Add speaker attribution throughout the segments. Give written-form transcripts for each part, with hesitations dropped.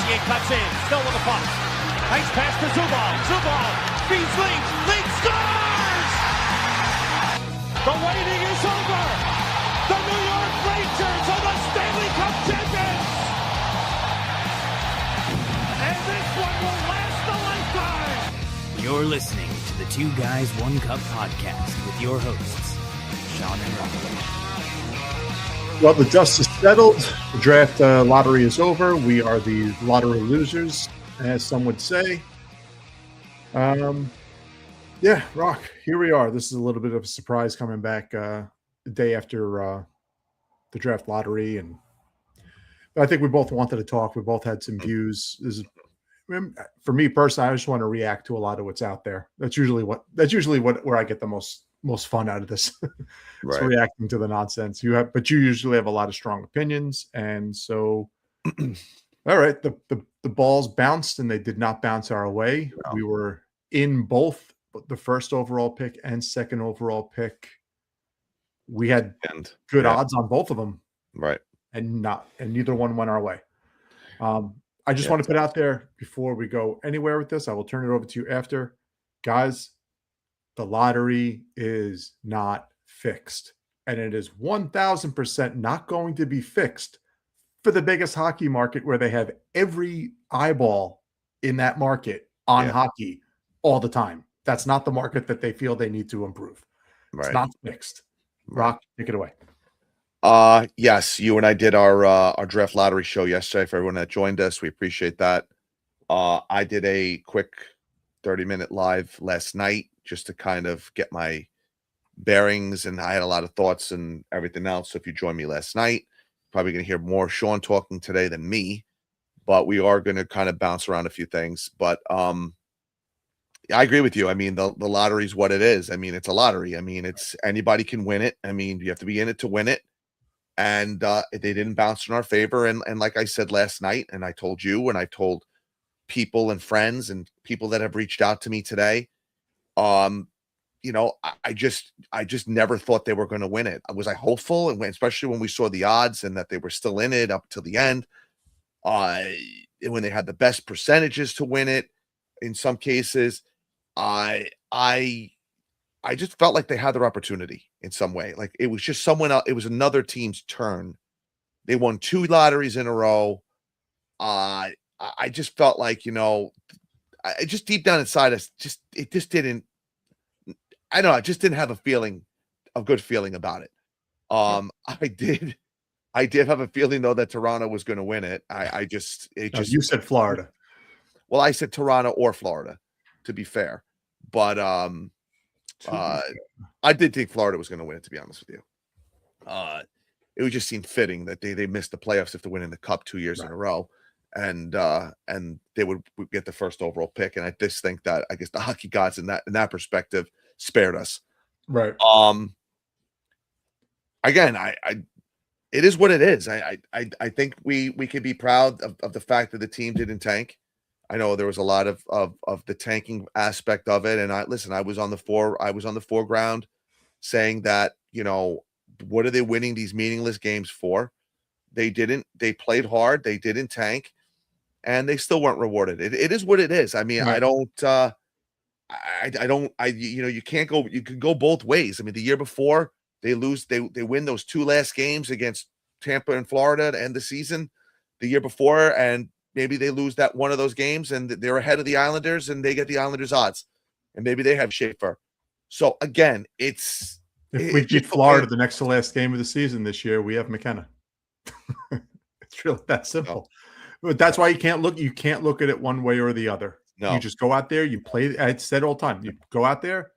Speaker 1: Messier cuts in, still with the puck. Nice pass to Zubal. Zubal feeds Leeds scores! The waiting is over. The New York Rangers are the Stanley Cup champions. And this one will last a lifetime.
Speaker 2: You're listening to the Two Guys, One Cup podcast with your hosts, Sean and Rob.
Speaker 3: Well, the dust is settled. The draft lottery is over. We are the lottery losers, as some would say. Yeah, Rock, here we are. This is a little bit of a surprise coming back the day after the draft lottery. And I think we both wanted to talk. We both had some views. For me personally, I just want to react to a lot of what's out there. That's usually where I get the most fun out of this. Right. So reacting to the nonsense but you usually have a lot of strong opinions. And so, all right, the balls bounced and they did not bounce our way. No. We were in both the first overall pick and second overall pick. We had good odds on both of them.
Speaker 4: Right.
Speaker 3: And neither one went our way. I just want to put out there before we go anywhere with this, I will turn it over to you after. Guys, the lottery is not fixed, and it is 1,000% not going to be fixed for the biggest hockey market where they have every eyeball in that market on hockey all the time. That's not the market that they feel they need to improve. Right. It's not fixed. Rock, take it away.
Speaker 4: Yes, you and I did our draft lottery show yesterday. For everyone that joined us, we appreciate that. I did a quick 30-minute live last night just to kind of get my bearings, and I had a lot of thoughts and everything else. So if you joined me last night, probably going to hear more Sean talking today than me, but we are going to kind of bounce around a few things. But I agree with you. I mean, the lottery is what it is. I mean, it's a lottery. I mean, it's anybody can win it. I mean, you have to be in it to win it. And they didn't bounce in our favor. And like I said last night, and I told you, and I told people and friends and people that have reached out to me today, you know, I just never thought they were going to win it. Was I hopeful? And especially when we saw the odds and that they were still in it up till the end, when they had the best percentages to win it, in some cases, I just felt like they had their opportunity in some way. Like it was just someone else. It was another team's turn. They won 2 lotteries in a row. I just felt like, you know, I just deep down inside us, it just didn't. I don't know. I just didn't have a good feeling about it. I did have a feeling though that Toronto was going to win it.
Speaker 3: You said Florida.
Speaker 4: Well, I said Toronto or Florida, to be fair, but I did think Florida was going to win it, to be honest with you. It would just seem fitting that they missed the playoffs after winning the cup 2 years in a row, and they would get the first overall pick. And I just think that I guess the hockey gods in that perspective spared us.
Speaker 3: Right.
Speaker 4: Again, it is what it is. I think we can be proud of the fact that the team didn't tank. I know there was a lot of the tanking aspect of it. And I was on the foreground saying that, you know, what are they winning these meaningless games for? They played hard. They didn't tank, and they still weren't rewarded. It is what it is. I mean, right. You can go both ways. I mean, the year before they win those 2 last games against Tampa and Florida to end the season the year before. And maybe they lose that one of those games and they're ahead of the Islanders and they get the Islanders odds, and maybe they have Schaefer. So again, if
Speaker 3: we beat Florida the next to last game of the season this year, we have McKenna. It's really that simple. No. But that's why you can't look at it one way or the other. No. You just go out there, you play. I said all the time, you go out there,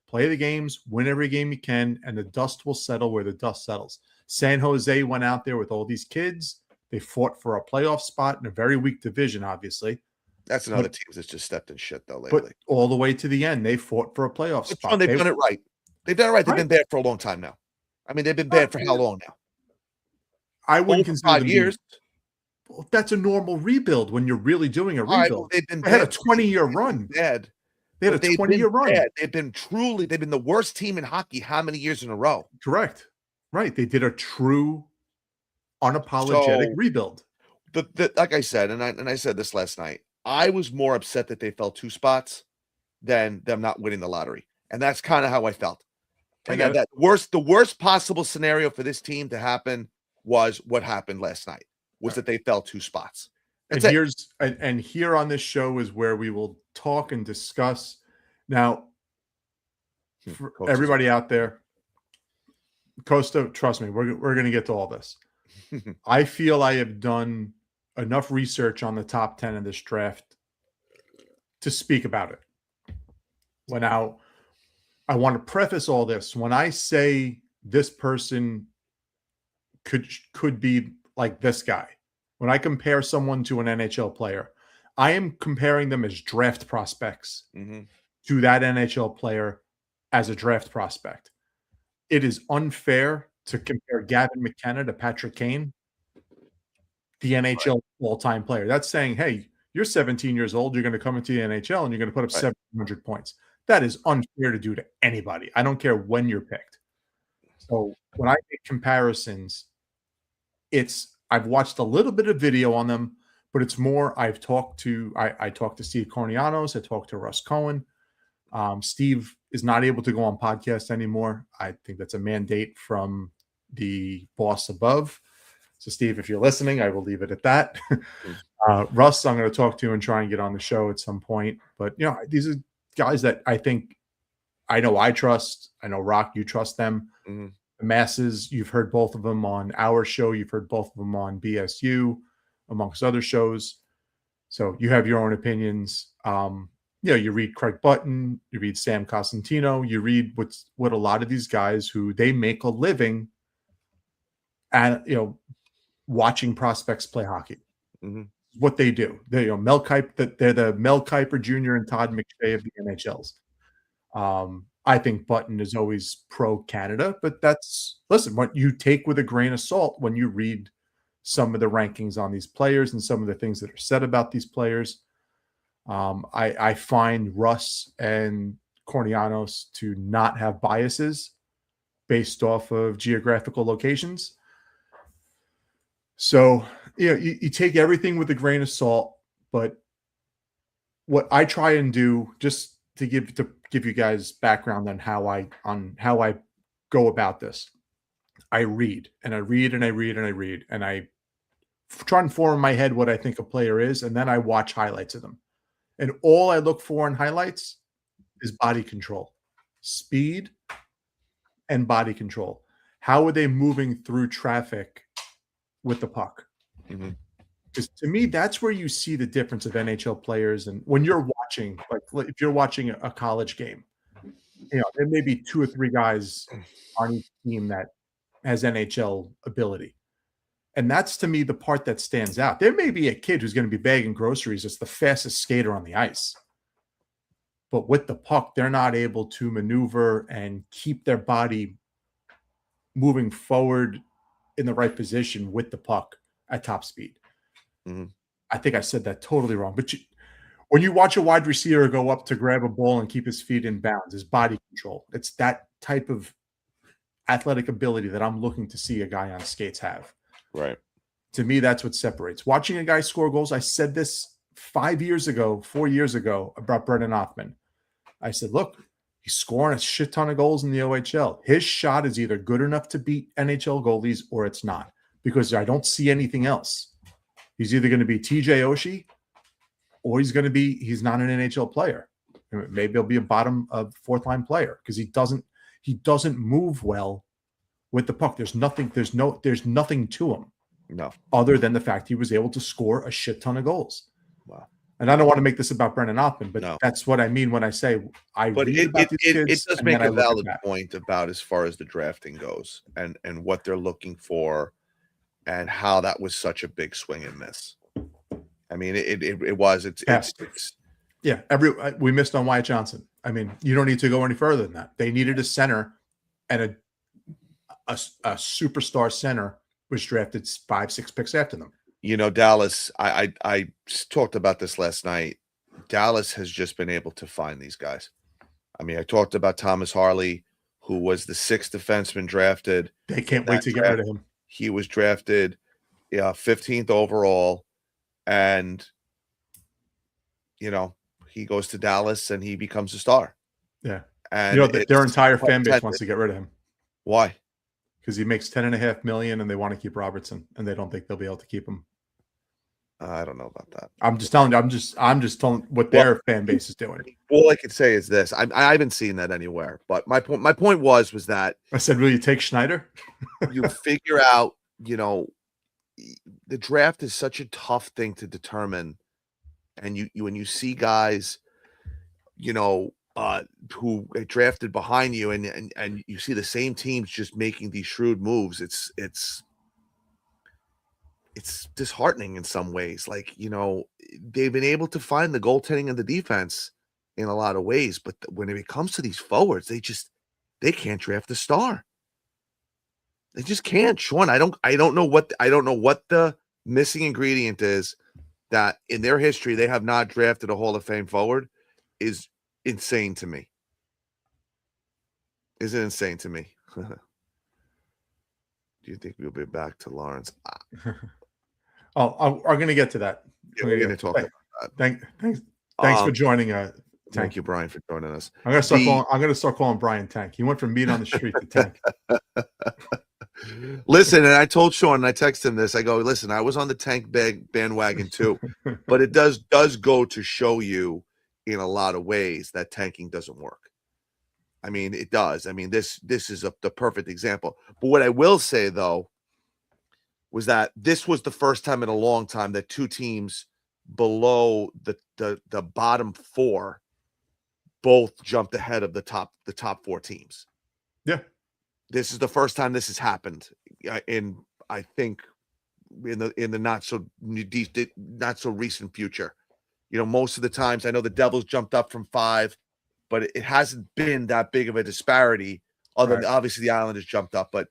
Speaker 3: play the games, win every game you can, and the dust will settle where the dust settles. San Jose went out there with all these kids. They fought for a playoff spot in a very weak division, obviously.
Speaker 4: That's another team that's just stepped in shit, though, lately.
Speaker 3: But all the way to the end, they fought for a playoff spot.
Speaker 4: They've done it right. They've done it right. They've been bad for a long time now. I mean, they've been bad for how long now?
Speaker 3: I wouldn't consider
Speaker 4: 5 years.
Speaker 3: Well, that's a normal rebuild when you're really doing a rebuild. Right, well, they had a 20-year run.
Speaker 4: Bad.
Speaker 3: They had a 20-year run.
Speaker 4: They've been the worst team in hockey how many years in a row?
Speaker 3: Correct. Right. They did a true unapologetic rebuild.
Speaker 4: like I said, and I said this last night, I was more upset that they fell 2 spots than them not winning the lottery. And that's kind of how I felt. And the worst possible scenario for this team to happen was what happened last night, was that they fell 2 spots.
Speaker 3: And here on this show is where we will talk and discuss. Now, for everybody out there, Costa, trust me, we're going to get to all this. I feel I have done enough research on the top 10 of this draft to speak about it. Well, now, I want to preface all this. When I say this person could be like this guy, when I compare someone to an NHL player, I am comparing them as draft prospects to that NHL player as a draft prospect. It is unfair to compare Gavin McKenna to Patrick Kane, the NHL all-time player. That's saying, hey, you're 17 years old, you're going to come into the NHL and you're going to put up 700 points. That is unfair to do to anybody. I don't care when you're picked. So when I make comparisons, I've watched a little bit of video on them, but it's more I talked to Steve Cornianos, I talked to Russ Cohen. Steve is not able to go on podcasts anymore. I think that's a mandate from the boss above. So Steve, if you're listening, I will leave it at that. Russ, I'm going to talk to and try and get on the show at some point. But, these are guys that I think I know I trust. I know, Rock, you trust them. The masses, you've heard both of them on our show. You've heard both of them on BSU, amongst other shows. So you have your own opinions. You read Craig Button, you read Sam Cosentino, you read what a lot of these guys who they make a living at, watching prospects play hockey. What they do. They're the Mel Kiper Jr. and Todd McShay of the NHLs. I think Button is always pro-Canada, but listen, what you take with a grain of salt when you read some of the rankings on these players and some of the things that are said about these players. I find Russ and Cornianos to not have biases based off of geographical locations. So, you take everything with a grain of salt, but what I try and do, just to give you guys background on how I go about this, I read and I read and I read and I read and I try and form in my head what I think a player is, and then I watch highlights of them. And all I look for in highlights is body control, speed, and body control. How are they moving through traffic with the puck? Because to me, that's where you see the difference of NHL players. And when you're watching, like if you're watching a college game, there may be 2 or 3 guys on each team that has NHL ability. And that's, to me, the part that stands out. There may be a kid who's going to be bagging groceries that's the fastest skater on the ice. But with the puck, they're not able to maneuver and keep their body moving forward in the right position with the puck at top speed. I think I said that totally wrong. But when you watch a wide receiver go up to grab a ball and keep his feet in bounds, his body control, it's that type of athletic ability that I'm looking to see a guy on skates have.
Speaker 4: Right.
Speaker 3: To me, that's what separates. Watching a guy score goals, I said this 4 years ago about Brennan Othmann. I said, look, he's scoring a shit ton of goals in the OHL. His shot is either good enough to beat NHL goalies or it's not, because I don't see anything else. He's either going to be TJ Oshie or he's not an NHL player. Maybe he'll be a bottom of 4th line player because he doesn't move well with the puck. There's nothing to him.
Speaker 4: No.
Speaker 3: Other than the fact he was able to score a shit ton of goals.
Speaker 4: Wow.
Speaker 3: And I don't want to make this about Brennan Othmann, but that's what I mean when I say
Speaker 4: it does make a valid point about as far as the drafting goes and what they're looking for and how that was such a big swing and miss. I mean, it was.
Speaker 3: We missed on Wyatt Johnson. I mean, you don't need to go any further than that. They needed a center, and a superstar center was drafted 5-6 picks after them.
Speaker 4: Dallas, I talked about this last night. Dallas has just been able to find these guys. I mean, I talked about Thomas Harley, who was the 6th defenseman drafted.
Speaker 3: They can't wait to get rid of him.
Speaker 4: He was drafted 15th overall, and he goes to Dallas and he becomes a star.
Speaker 3: Yeah.
Speaker 4: And
Speaker 3: their entire fan base wants to get rid of him.
Speaker 4: Why?
Speaker 3: Because he makes $10.5 million and they want to keep Robertson, and they don't think they'll be able to keep him.
Speaker 4: I don't know about that.
Speaker 3: I'm just telling you. I'm just telling what their fan base is doing.
Speaker 4: All I could say is this: I haven't seen that anywhere. But my point was that
Speaker 3: I said, "Will you take Schneider?"
Speaker 4: You figure out, the draft is such a tough thing to determine, and when you see guys, who get drafted behind you, and you see the same teams just making these shrewd moves, it's disheartening in some ways. Like, they've been able to find the goaltending and the defense in a lot of ways, but when it comes to these forwards, they can't draft a star. They just can't, Sean. I don't know what the missing ingredient is that in their history they have not drafted a Hall of Fame forward. Is insane to me. Is it insane to me? Do you think we'll be back to Lawrence?
Speaker 3: I'm going to get to that.
Speaker 4: Yeah, we're going to talk about that.
Speaker 3: Thanks for joining.
Speaker 4: Thank you, Brian, for joining us.
Speaker 3: I'm going to start calling Brian Tank. He went from meat on the street to Tank.
Speaker 4: Listen, and I told Sean, and I texted him this. I go, listen, I was on the Tank bandwagon too, but it does go to show you in a lot of ways that tanking doesn't work. I mean, it does. I mean, this is the perfect example. But what I will say, though, was that this was the first time in a long time that two teams below the bottom four both jumped ahead of the top four teams.
Speaker 3: Yeah.
Speaker 4: This is the first time this has happened in the not so recent future. Most of the times, I know the Devils jumped up from 5, but it hasn't been that big of a disparity. Other than obviously the Islanders jumped up, but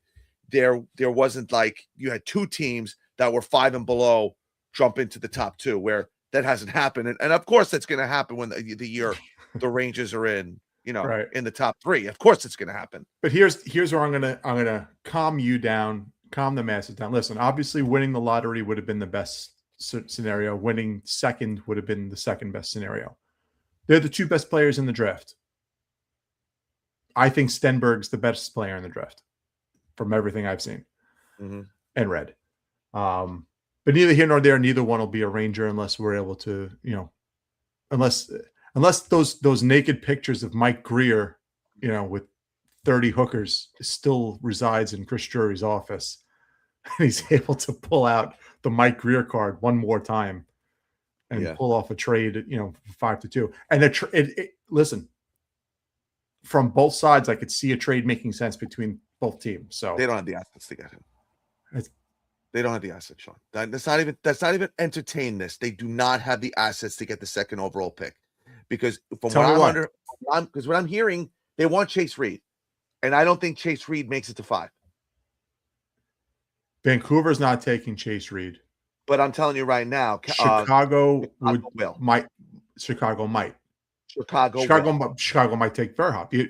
Speaker 4: there wasn't like you had two teams that were 5 and below jump into the top 2, where that hasn't happened. And of course, that's going to happen when the year the Rangers are in in the top 3. Of course, it's going to happen.
Speaker 3: But here's where I'm gonna calm you down, calm the masses down. Listen, obviously, winning the lottery would have been the best scenario. Winning second would have been the second best scenario. They're the 2 best players in the draft. I think Stenberg's the best player in the draft from everything I've seen and read. But neither here nor there, neither one will be a Ranger unless we're able to, unless those naked pictures of Mike Greer, with 30 hookers still resides in Chris Drury's office. And he's able to pull out the Mike Greer card one more time and pull off a trade, 5-2. And listen, from both sides, I could see a trade making sense between both teams. So
Speaker 4: they don't have the assets to get him. They don't have the assets, Sean. That's not even entertain this. They do not have the assets to get the second overall pick, because from what I'm hearing, they want Chase Reed, and I don't think Chase Reed makes it to 5.
Speaker 3: Vancouver's not taking Chase Reed.
Speaker 4: But I'm telling you right now,
Speaker 3: Chicago might.
Speaker 4: Chicago
Speaker 3: might take Verhoff.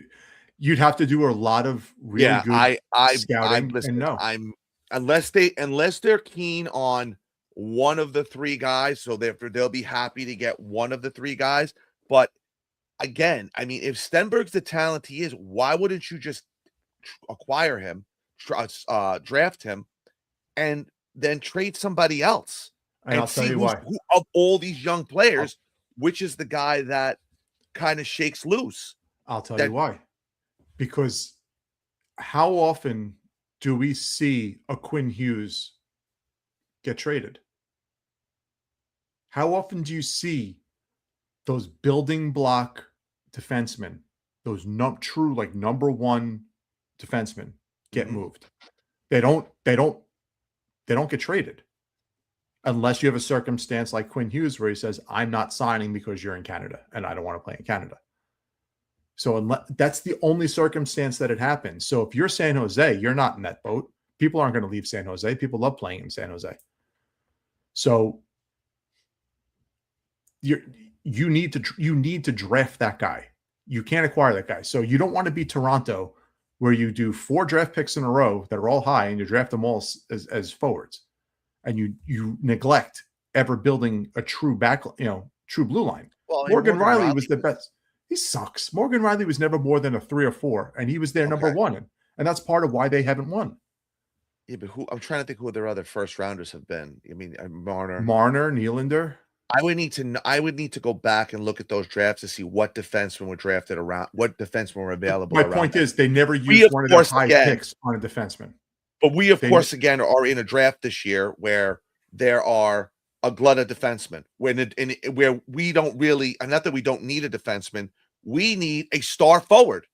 Speaker 3: You'd have to do a lot of really good scouting.
Speaker 4: Unless they're keen on one of the 3 guys, so they'll be happy to get one of the 3 guys. But again, I mean, if Stenberg's the talent he is, why wouldn't you just acquire him, draft him, and then trade somebody else?
Speaker 3: And I'll tell you why.
Speaker 4: Who of all these young players, which is the guy that kind of shakes loose?
Speaker 3: I'll tell you why. Because how often do we see a Quinn Hughes get traded? How often do you see those building block defensemen, those true like number 1 defensemen get moved? They don't get traded unless you have a circumstance like Quinn Hughes where he says, I'm not signing because you're in Canada and I don't want to play in Canada. So that's the only circumstance that it happens. So if you're San Jose, you're not in that boat. People aren't going to leave San Jose. People love playing in San Jose. So you need to draft that guy. You can't acquire that guy. So you don't want to be Toronto, where you do 4 draft picks in a row that are all high and you draft them all as forwards. and you neglect ever building a true true blue line.
Speaker 4: Well,
Speaker 3: Morgan Riley was the best. He sucks. Morgan Riley was never more than a 3 or 4, and he was their number 1, and that's part of why they haven't won.
Speaker 4: Yeah, but I'm trying to think who their other first rounders have been. I mean, Marner,
Speaker 3: Nylander.
Speaker 4: I would need to go back and look at those drafts to see what defensemen were drafted around, what defensemen were available.
Speaker 3: My point is, they never used one of their high picks on a defenseman.
Speaker 4: But we, of course, again, are in a draft this year where there are a glut of defensemen. Where we don't really, and not that we don't need a defenseman, we need a star forward.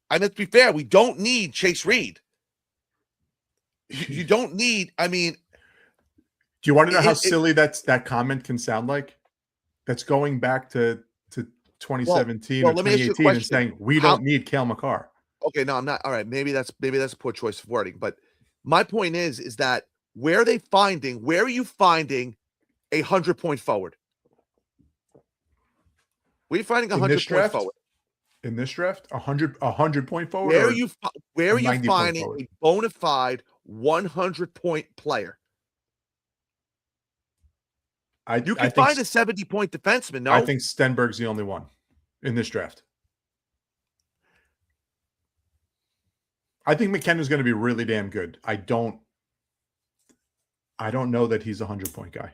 Speaker 4: I mean, let's be fair, we don't need Chase Reed. You don't need, I mean.
Speaker 3: Do you want to know how silly that comment can sound like? That's going back to 2017 or 2018 and saying we don't need Cale Makar.
Speaker 4: Okay, no, I'm not. All right, maybe that's a poor choice of wording. But my point is that where are you finding a 100-point forward? Where are you finding a 100-point forward?
Speaker 3: In this draft, 100-point forward.
Speaker 4: Where are you finding a bona fide 100-point player? You can find a 70-point defenseman. No,
Speaker 3: I think Stenberg's the only one in this draft. I think McKenna's going to be really damn good. I don't know that he's a 100-point guy.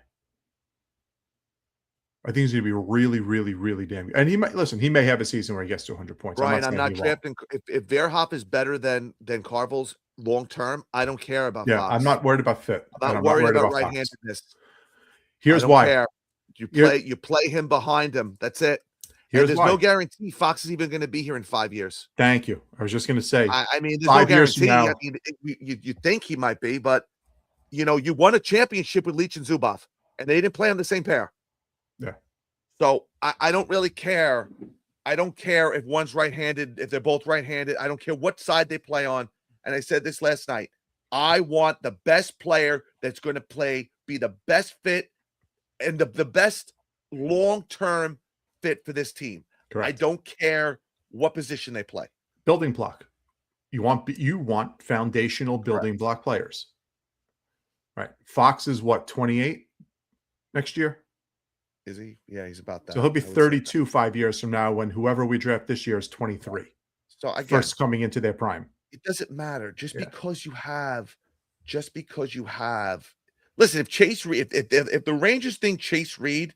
Speaker 3: I think he's going to be really, really, really damn good. And he may have a season where he gets to 100 points.
Speaker 4: Brian, I'm not drafting. If Verhoff is better than Carvel's long term, I don't care about.
Speaker 3: Yeah,
Speaker 4: Fox.
Speaker 3: I'm not worried about fit.
Speaker 4: I'm not worried about right-handedness.
Speaker 3: Here's why.
Speaker 4: Care. You play him behind him. That's it. There's no guarantee Fox is even going to be here in 5 years.
Speaker 3: Thank you. I was just going to say.
Speaker 4: I mean, there's no guarantee. I mean, you think he might be, but you won a championship with Leach and Zubov, and they didn't play on the same pair.
Speaker 3: Yeah.
Speaker 4: So I don't really care. I don't care if one's right-handed, if they're both right-handed. I don't care what side they play on. And I said this last night. I want the best player that's going to be the best fit and the best long-term fit for this team. Correct. I don't care what position they play.
Speaker 3: Building block. You want foundational building block players. Right. Fox is what, 28 next year?
Speaker 4: Is he? Yeah, he's about that.
Speaker 3: So he'll be 32 5 years from now when whoever we draft this year is 23.
Speaker 4: So again,
Speaker 3: first coming into their prime.
Speaker 4: It doesn't matter. Because you have listen, if Chase Reed, if the Rangers think Chase Reed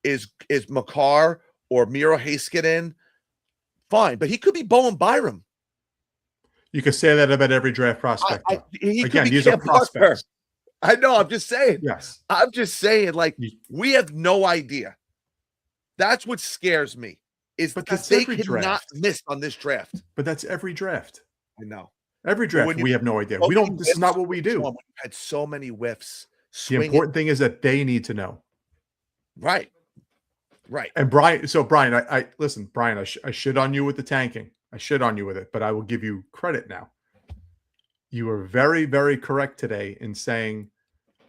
Speaker 4: is Makar or Miro Heiskanen, fine. But he could be Bowen Byram.
Speaker 3: You could say that about every draft prospect.
Speaker 4: Again, these are prospects. I know. I'm just saying.
Speaker 3: Yes.
Speaker 4: I'm just saying, we have no idea. That's what scares me. Is because they cannot miss on this draft.
Speaker 3: But that's every draft.
Speaker 4: I know.
Speaker 3: Every draft, we have no idea. We don't. This is not what we do.
Speaker 4: We've had so many whiffs.
Speaker 3: The important thing is that they need to know.
Speaker 4: Right.
Speaker 3: And Brian, I listen, Brian, I shit on you with the tanking. I shit on you with it, but I will give you credit now. You were very, very correct today in saying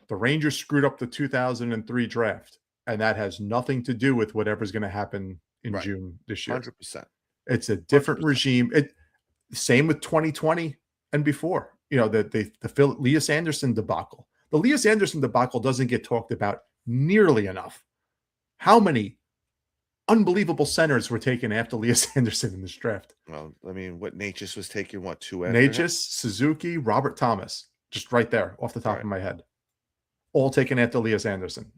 Speaker 3: the Rangers screwed up the 2003 draft, and that has nothing to do with whatever's going to happen in June this year.
Speaker 4: 100%.
Speaker 3: It's a different regime. Same with 2020 and before. The Lias Andersson debacle. The Lias Andersson debacle doesn't get talked about nearly enough. How many unbelievable centers were taken after Lias Andersson in this draft?
Speaker 4: Well, I mean, Natchez was taking 2
Speaker 3: Natchez, Suzuki, Robert Thomas, just right there off the top of my head. All taken after Lias Andersson.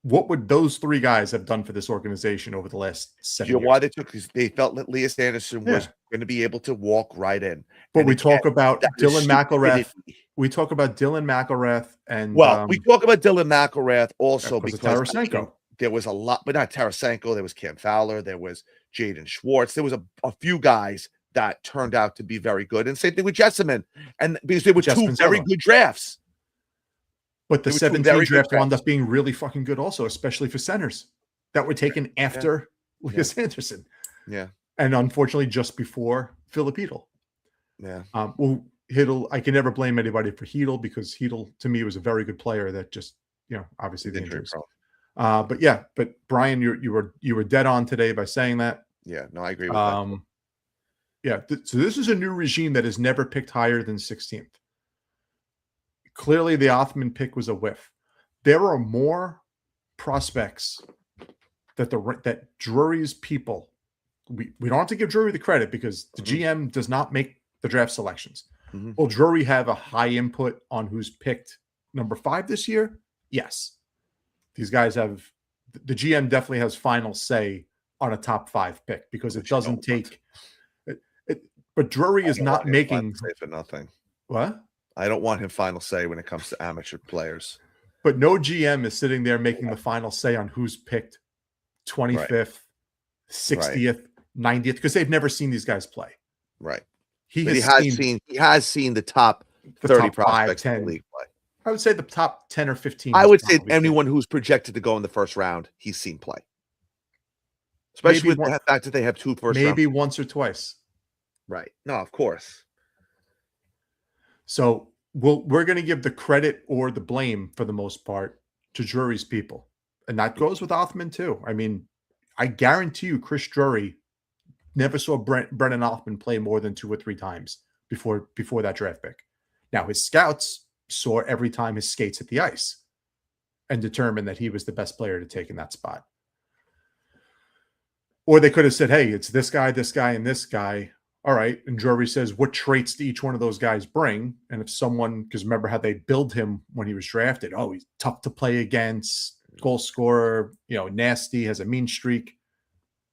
Speaker 3: What would those 3 guys have done for this organization over the last 7 years?
Speaker 4: Why they took? Because they felt that Lias Andersson was going to be able to walk right in.
Speaker 3: But we talk about Dylan McElrath. We talk about Dylan McElrath and
Speaker 4: we talk about Dylan McElrath also because
Speaker 3: Tarasenko.
Speaker 4: There was a lot, but not Tarasenko. There was Cam Fowler. There was Jaden Schwartz. There was a few guys that turned out to be very good. And same thing with Jessamine. And because they were 2 very good drafts.
Speaker 3: But the 17 draft wound up being really fucking good also, especially for centers that were taken after Lias Andersson.
Speaker 4: Yeah.
Speaker 3: And unfortunately, just before Filip Chytil.
Speaker 4: Yeah.
Speaker 3: Chytil, I can never blame anybody for Chytil because Chytil, to me, was a very good player that just, obviously the injuries. But Brian, you were dead on today by saying that.
Speaker 4: Yeah, no, I agree with that.
Speaker 3: Yeah, so this is a new regime that has never picked higher than 16th. clearly the Othman pick was a whiff. There are more prospects that Drury's people. We don't have to give Drury the credit because the GM does not make the draft selections. Will Drury have a high input on who's picked number 5 this year? Yes. These guys have the GM definitely has final say on a top 5 pick because it doesn't take it. But Drury is not making
Speaker 4: say for nothing.
Speaker 3: What?
Speaker 4: I don't want him final say when it comes to amateur players.
Speaker 3: But no GM is sitting there making the final say on who's picked 25th, 60th, 90th because they've never seen these guys play.
Speaker 4: Right.
Speaker 3: He
Speaker 4: has seen the top 30
Speaker 3: top
Speaker 4: prospects
Speaker 3: 5,
Speaker 4: in the league play.
Speaker 3: I would say the top 10 or 15.
Speaker 4: I would say anyone who's projected to go in the first round, he's seen play. Especially with the fact that they have 2 first
Speaker 3: maybe
Speaker 4: round.
Speaker 3: once or twice.
Speaker 4: Right. No, of course.
Speaker 3: So we're going to give the credit or the blame for the most part to Drury's people. And that goes with Othman too. I mean, I guarantee you Chris Drury never saw Brennan Othman play more than 2 or 3 times before that draft pick. Now, his scouts saw every time his skates hit the ice and determined that he was the best player to take in that spot. Or they could have said, hey, it's this guy, and this guy. All right. And Drury says, what traits do each one of those guys bring? And if someone, because remember how they billed him when he was drafted. Oh, he's tough to play against, goal scorer, nasty, has a mean streak.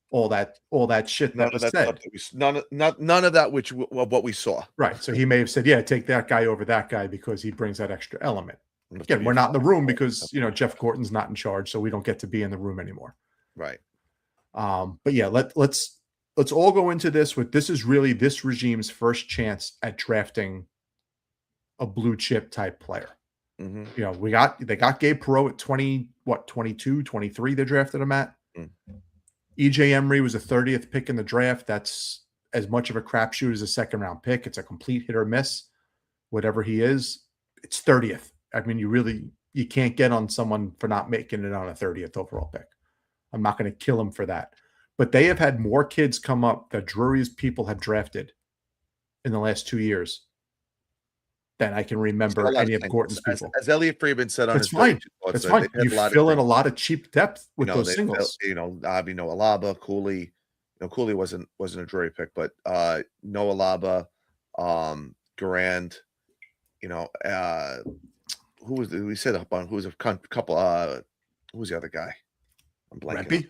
Speaker 3: All that shit that was said.
Speaker 4: None of that what we saw.
Speaker 3: Right. So he may have said, yeah, take that guy over that guy because he brings that extra element. Again, we're not in the room because, Jeff Gorton's not in charge, so we don't get to be in the room anymore.
Speaker 4: Right.
Speaker 3: But yeah, let's all go into this with this is really this regime's first chance at drafting a blue chip type player. They got Gabe Perreault at 22, 23 they drafted him at. EJ Emery was a 30th pick in the draft. That's as much of a crapshoot as a second round pick. It's a complete hit or miss. Whatever he is, it's 30th. I mean, you can't get on someone for not making it on a 30th overall pick. I'm not going to kill him for that. But they have had more kids come up that Drury's people have drafted in the last 2 years than I can remember any of Gorton's people.
Speaker 4: As Elliot Friedman said on his
Speaker 3: fine. That's fine. You fill in a lot of cheap depth with those singles.
Speaker 4: Noah Laba, Cooley. Cooley wasn't a Drury pick, but Noah Laba, Garand. Who was we said up on? Who was a couple? Who was the other guy? I'm blanking.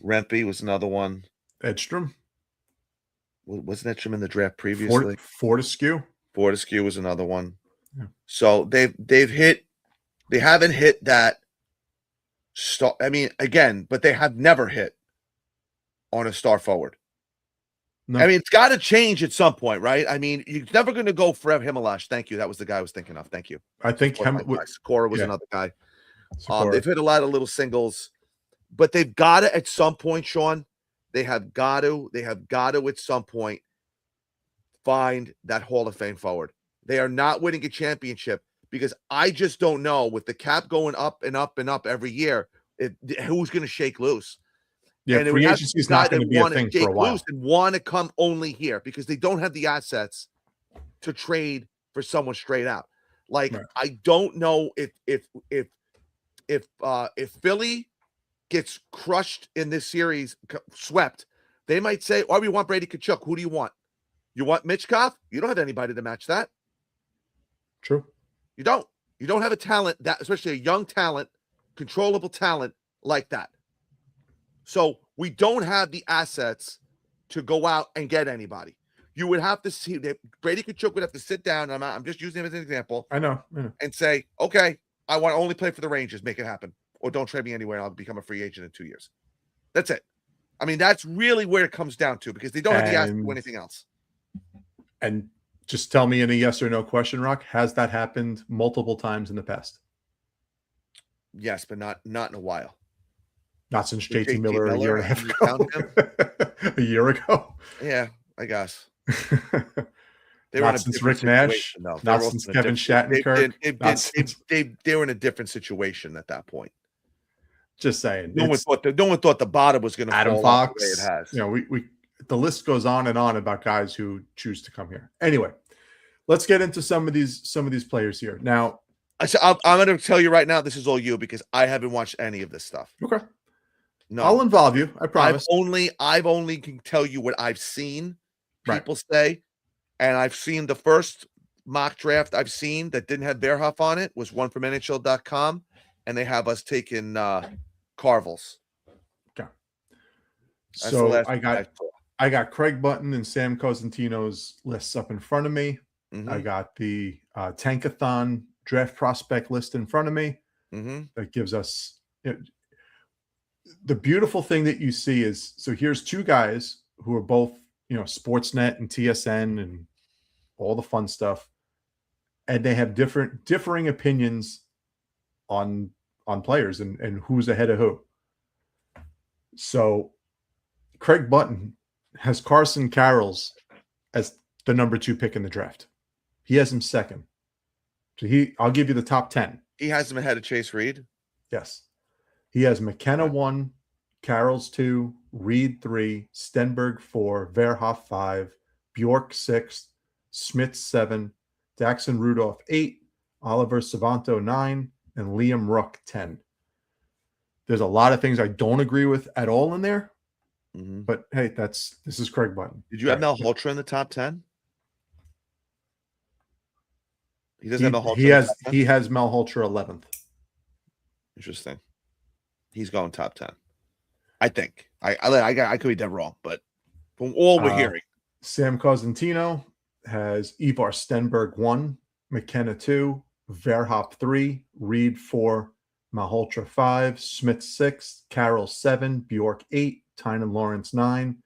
Speaker 4: Rempe was another one.
Speaker 3: Edstrom.
Speaker 4: Wasn't Edstrom in the draft previously?
Speaker 3: Fortescue.
Speaker 4: Fortescue was another one. Yeah. So they haven't hit that star. I mean, again, but they have never hit on a star forward. No. I mean, it's got to change at some point, right? I mean, you're never going to go for Himalash. Thank you. That was the guy I was thinking of. Thank you.
Speaker 3: I think
Speaker 4: Sikora was another guy. They've hit a lot of little singles, but they've got to at some point, Sean. They have got to at some point find that Hall of Fame forward. They are not winning a championship because I just don't know with the cap going up and up and up every year, who's going to shake loose.
Speaker 3: Yeah, and free agency is not going to be a thing for a while.
Speaker 4: And want to come only here because they don't have the assets to trade for someone straight out. Like right. I don't know if Philly gets crushed in this series, swept, they might say, "Oh, we want Brady Tkachuk. Who do you want? You want Michkov? You don't have anybody to match that."
Speaker 3: True.
Speaker 4: You don't. You don't have a talent that, especially a young talent, controllable talent like that. So we don't have the assets to go out and get anybody. You would have to see that Brady Tkachuk would have to sit down. I'm just using him as an example.
Speaker 3: I know.
Speaker 4: And say, okay, I want to only play for the Rangers. Make it happen. Or don't trade me anywhere. And I'll become a free agent in 2 years. That's it. I mean, that's really where it comes down to because they don't have the assets to do anything else.
Speaker 3: And just tell me in a yes or no question, Rock, has that happened multiple times in the past?
Speaker 4: Yes, but not in a while.
Speaker 3: Not since JT Miller a year and a half ago. A year ago?
Speaker 4: Yeah, I guess.
Speaker 3: Not since Rick Nash. No, not since Kevin Shattenkirk.
Speaker 4: They were in a different situation at that point.
Speaker 3: Just saying.
Speaker 4: No one thought the bottom was going to
Speaker 3: Adam
Speaker 4: fall
Speaker 3: Fox.
Speaker 4: The way it has.
Speaker 3: We the list goes on and on about guys who choose to come here. Anyway, let's get into some of these players here. Now,
Speaker 4: I'm going to tell you right now, this is all you because I haven't watched any of this stuff.
Speaker 3: okay.
Speaker 4: No,
Speaker 3: I'll involve you. I promise.
Speaker 4: I've only can tell you what I've seen
Speaker 3: Right.
Speaker 4: people say, and I've seen the first mock draft I've seen that didn't have Verhoff on it was one from NHL.com, and they have us taking Carvels.
Speaker 3: Okay.
Speaker 4: That's the
Speaker 3: So
Speaker 4: last
Speaker 3: I got Craig Button and Sam Cosentino's lists up in front of me.
Speaker 4: Mhm.
Speaker 3: I got the Tankathon draft prospect list in front of me. That gives us the beautiful thing that you see is, so here's two guys who are both, Sportsnet and TSN and all the fun stuff, and they have differing opinions on players and who's ahead of who. So Craig Button has Carson Carrolls as the number 2 pick in the draft. He has him second. So I'll give you the top 10.
Speaker 4: He has him ahead of Chase Reed.
Speaker 3: Yes. He has McKenna 1, Carrolls 2, Reed 3, Stenberg 4, Verhoff 5, Bjork 6, Smith 7, Daxon Rudolph 8, Oliver Savanto 9, and Liam Ruck 10. There's a lot of things I don't agree with at all in there, but hey, this is Craig Button.
Speaker 4: Did you have Malhotra in the top 10? He doesn't have Malhotra.
Speaker 3: He has Malhotra 11th.
Speaker 4: Interesting. He's going top 10. I think. I could be dead wrong, but from all we're hearing.
Speaker 3: Sam Cosentino has Ivar Stenberg 1, McKenna 2, Verhoff 3, Reed 4, Malhotra 5, Smith 6, Carroll 7, Bjork 8, Tynan Lawrence 9,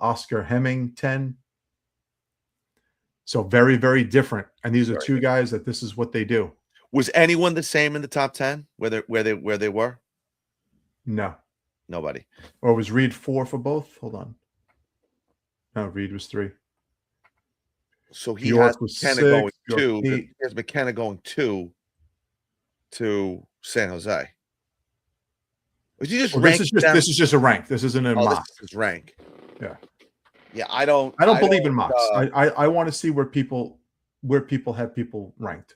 Speaker 3: Oscar Hemming 10. So very, very different. And these are two guys that this is what they do.
Speaker 4: Was anyone the same in the top 10 where they were?
Speaker 3: No.
Speaker 4: Nobody.
Speaker 3: Or was Reed 4 for both? Hold on. No, Reed was 3.
Speaker 4: So he
Speaker 3: Bjork
Speaker 4: has
Speaker 3: was
Speaker 4: McKenna
Speaker 3: 6,
Speaker 4: going
Speaker 3: Bjork
Speaker 4: 2.
Speaker 3: 8.
Speaker 4: He has McKenna going 2 to San Jose. Was he just
Speaker 3: This is just a rank. This isn't a mock.
Speaker 4: This is rank.
Speaker 3: Yeah.
Speaker 4: Yeah, I don't
Speaker 3: believe in mocks. I want to see where people have people ranked.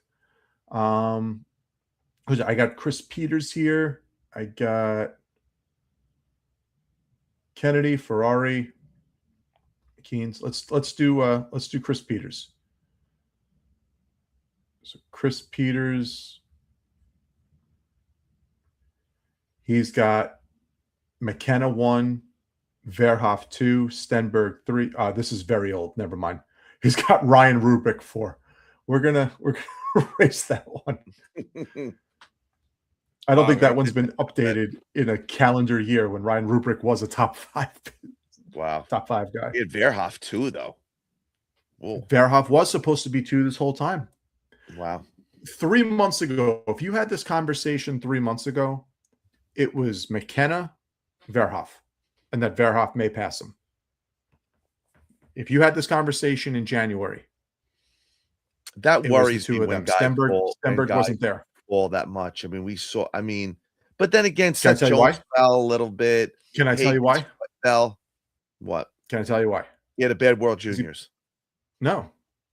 Speaker 3: I got Chris Peters here. I got Kennedy, Ferrari, Keynes. Let's do Chris Peters. So Chris Peters, he's got McKenna 1, Verhoff 2, Stenberg 3. This is very old. Never mind. He's got Ryan Rubrick 4. We're gonna erase that one. I don't think that one's been updated in a calendar year when Ryan Rubrick was a top 5.
Speaker 4: Wow.
Speaker 3: Top 5 guy.
Speaker 4: He had Verhoff 2 though. Whoa.
Speaker 3: Verhoff was supposed to be 2 this whole time.
Speaker 4: Wow.
Speaker 3: 3 months ago, if you had this conversation 3 months ago, it was McKenna, Verhoff, and that Verhoff may pass him. If you had this conversation in January,
Speaker 4: that worries me when
Speaker 3: Stenberg wasn't there
Speaker 4: all that much. I mean, but then again, Seth Jones fell a little bit.
Speaker 3: Can I tell you why?
Speaker 4: Fell. What?
Speaker 3: Can I tell you why?
Speaker 4: He had a bad World Juniors.
Speaker 3: No,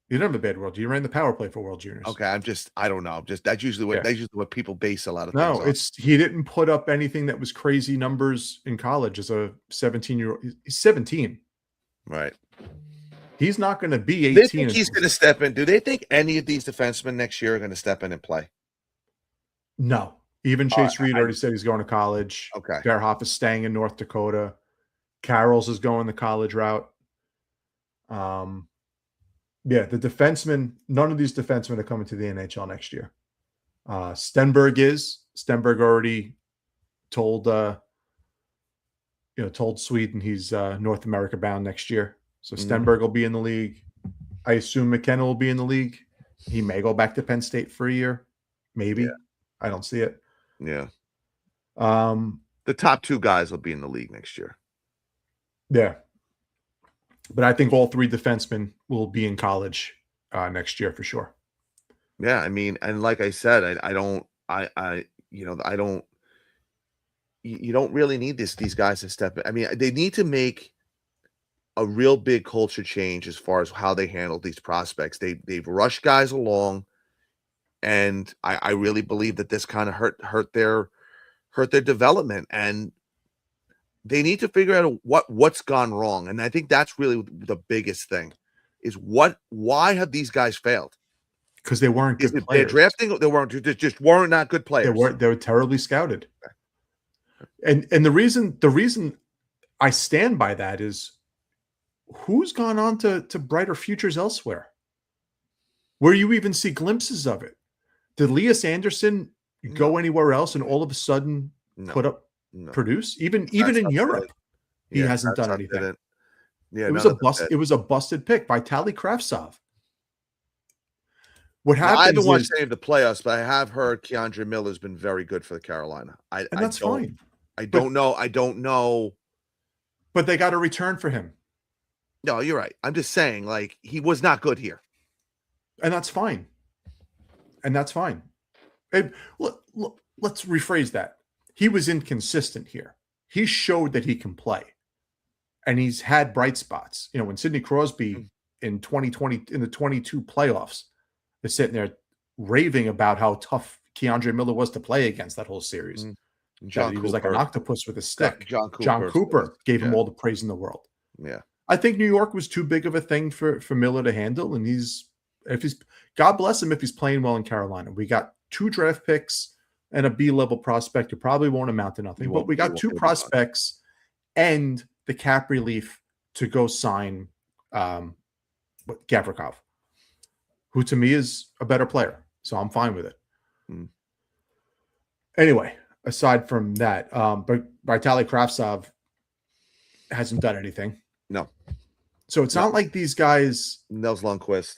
Speaker 3: you didn't have a bad World. You ran the power play for World Juniors.
Speaker 4: Okay, I don't know. That's usually what people base a lot of things on.
Speaker 3: No, he didn't put up anything that was crazy numbers in college as a 17-year-old. He's 17.
Speaker 4: Right.
Speaker 3: He's not going to be 18.
Speaker 4: They think he's going to step in. Do they think any of these defensemen next year are going to step in and play?
Speaker 3: No. Even Chase Reed already said he's going to college.
Speaker 4: Okay.
Speaker 3: Verhoff is staying in North Dakota. Carrolls is going the college route. The defensemen, none of these defensemen are coming to the NHL next year. Stenberg already told Sweden he's North America bound next year. So Stenberg will be in the league. I assume McKenna will be in the league. He may go back to Penn State for a year. Maybe. Yeah. I don't see it.
Speaker 4: Yeah. The top 2 guys will be in the league next year.
Speaker 3: Yeah. But I think all 3 defensemen will be in college next year for sure.
Speaker 4: Yeah, I mean, and like I said, you don't really need these guys to step in. I mean, they need to make a real big culture change as far as how they handle these prospects. They've rushed guys along, and I really believe that this kind of hurt their development, and they need to figure out what's gone wrong. And I think that's really the biggest thing is why have these guys failed?
Speaker 3: Because they weren't good
Speaker 4: They're
Speaker 3: players.
Speaker 4: drafting, they just weren't not good players.
Speaker 3: They were terribly scouted. And the reason I stand by that is who's gone on to brighter futures elsewhere, where you even see glimpses of it. Did Elias Anderson go anywhere else and all of a sudden produce? Even in Europe, he hasn't done anything.
Speaker 4: Yeah,
Speaker 3: it was a busted pick by Vitaly Kravtsov. What happens?
Speaker 4: I haven't watched any of the playoffs, but I have heard Keandre Miller's been very good for the Carolina.
Speaker 3: That's fine.
Speaker 4: I don't know.
Speaker 3: But they got a return for him.
Speaker 4: No, you're right. I'm just saying, like, he was not good here.
Speaker 3: And that's fine. Let's rephrase that. He was inconsistent here. He showed that he can play. And he's had bright spots. You know, when Sidney Crosby in 2020, in the 22 playoffs, is sitting there raving about how tough Keandre Miller was to play against that whole series. He was like an octopus with a stick.
Speaker 4: John
Speaker 3: Cooper gave him all the praise in the world.
Speaker 4: Yeah.
Speaker 3: I think New York was too big of a thing for Miller to handle. And God bless him if he's playing well in Carolina. We got 2 draft picks and a B-level prospect who probably won't amount to nothing. But we got 2 prospects and the cap relief to go sign Gavrikov, who to me is a better player. So I'm fine with it. Anyway, aside from that, but Vitaly Kravtsov hasn't done anything.
Speaker 4: No.
Speaker 3: So it's not like these guys.
Speaker 4: Nels Lundqvist.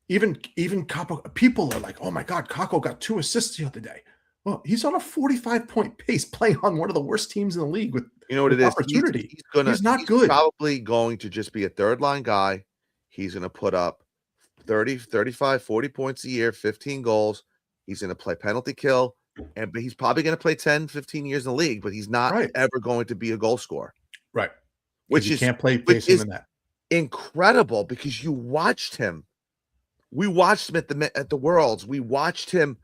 Speaker 3: Even Kakko, people are like, oh my God, Kakko got 2 assists the other day. Well, he's on a 45-point pace playing on one of the worst teams in the league with opportunity. He's not good.
Speaker 4: Probably going to just be a third-line guy. He's going to put up 30, 35, 40 points a year, 15 goals. He's going to play penalty kill. But he's probably going to play 10, 15 years in the league, but he's not ever going to be a goal scorer.
Speaker 3: Right.
Speaker 4: Which is
Speaker 3: can't play facing in that.
Speaker 4: Incredible because you watched him. We watched him at the Worlds. We watched him,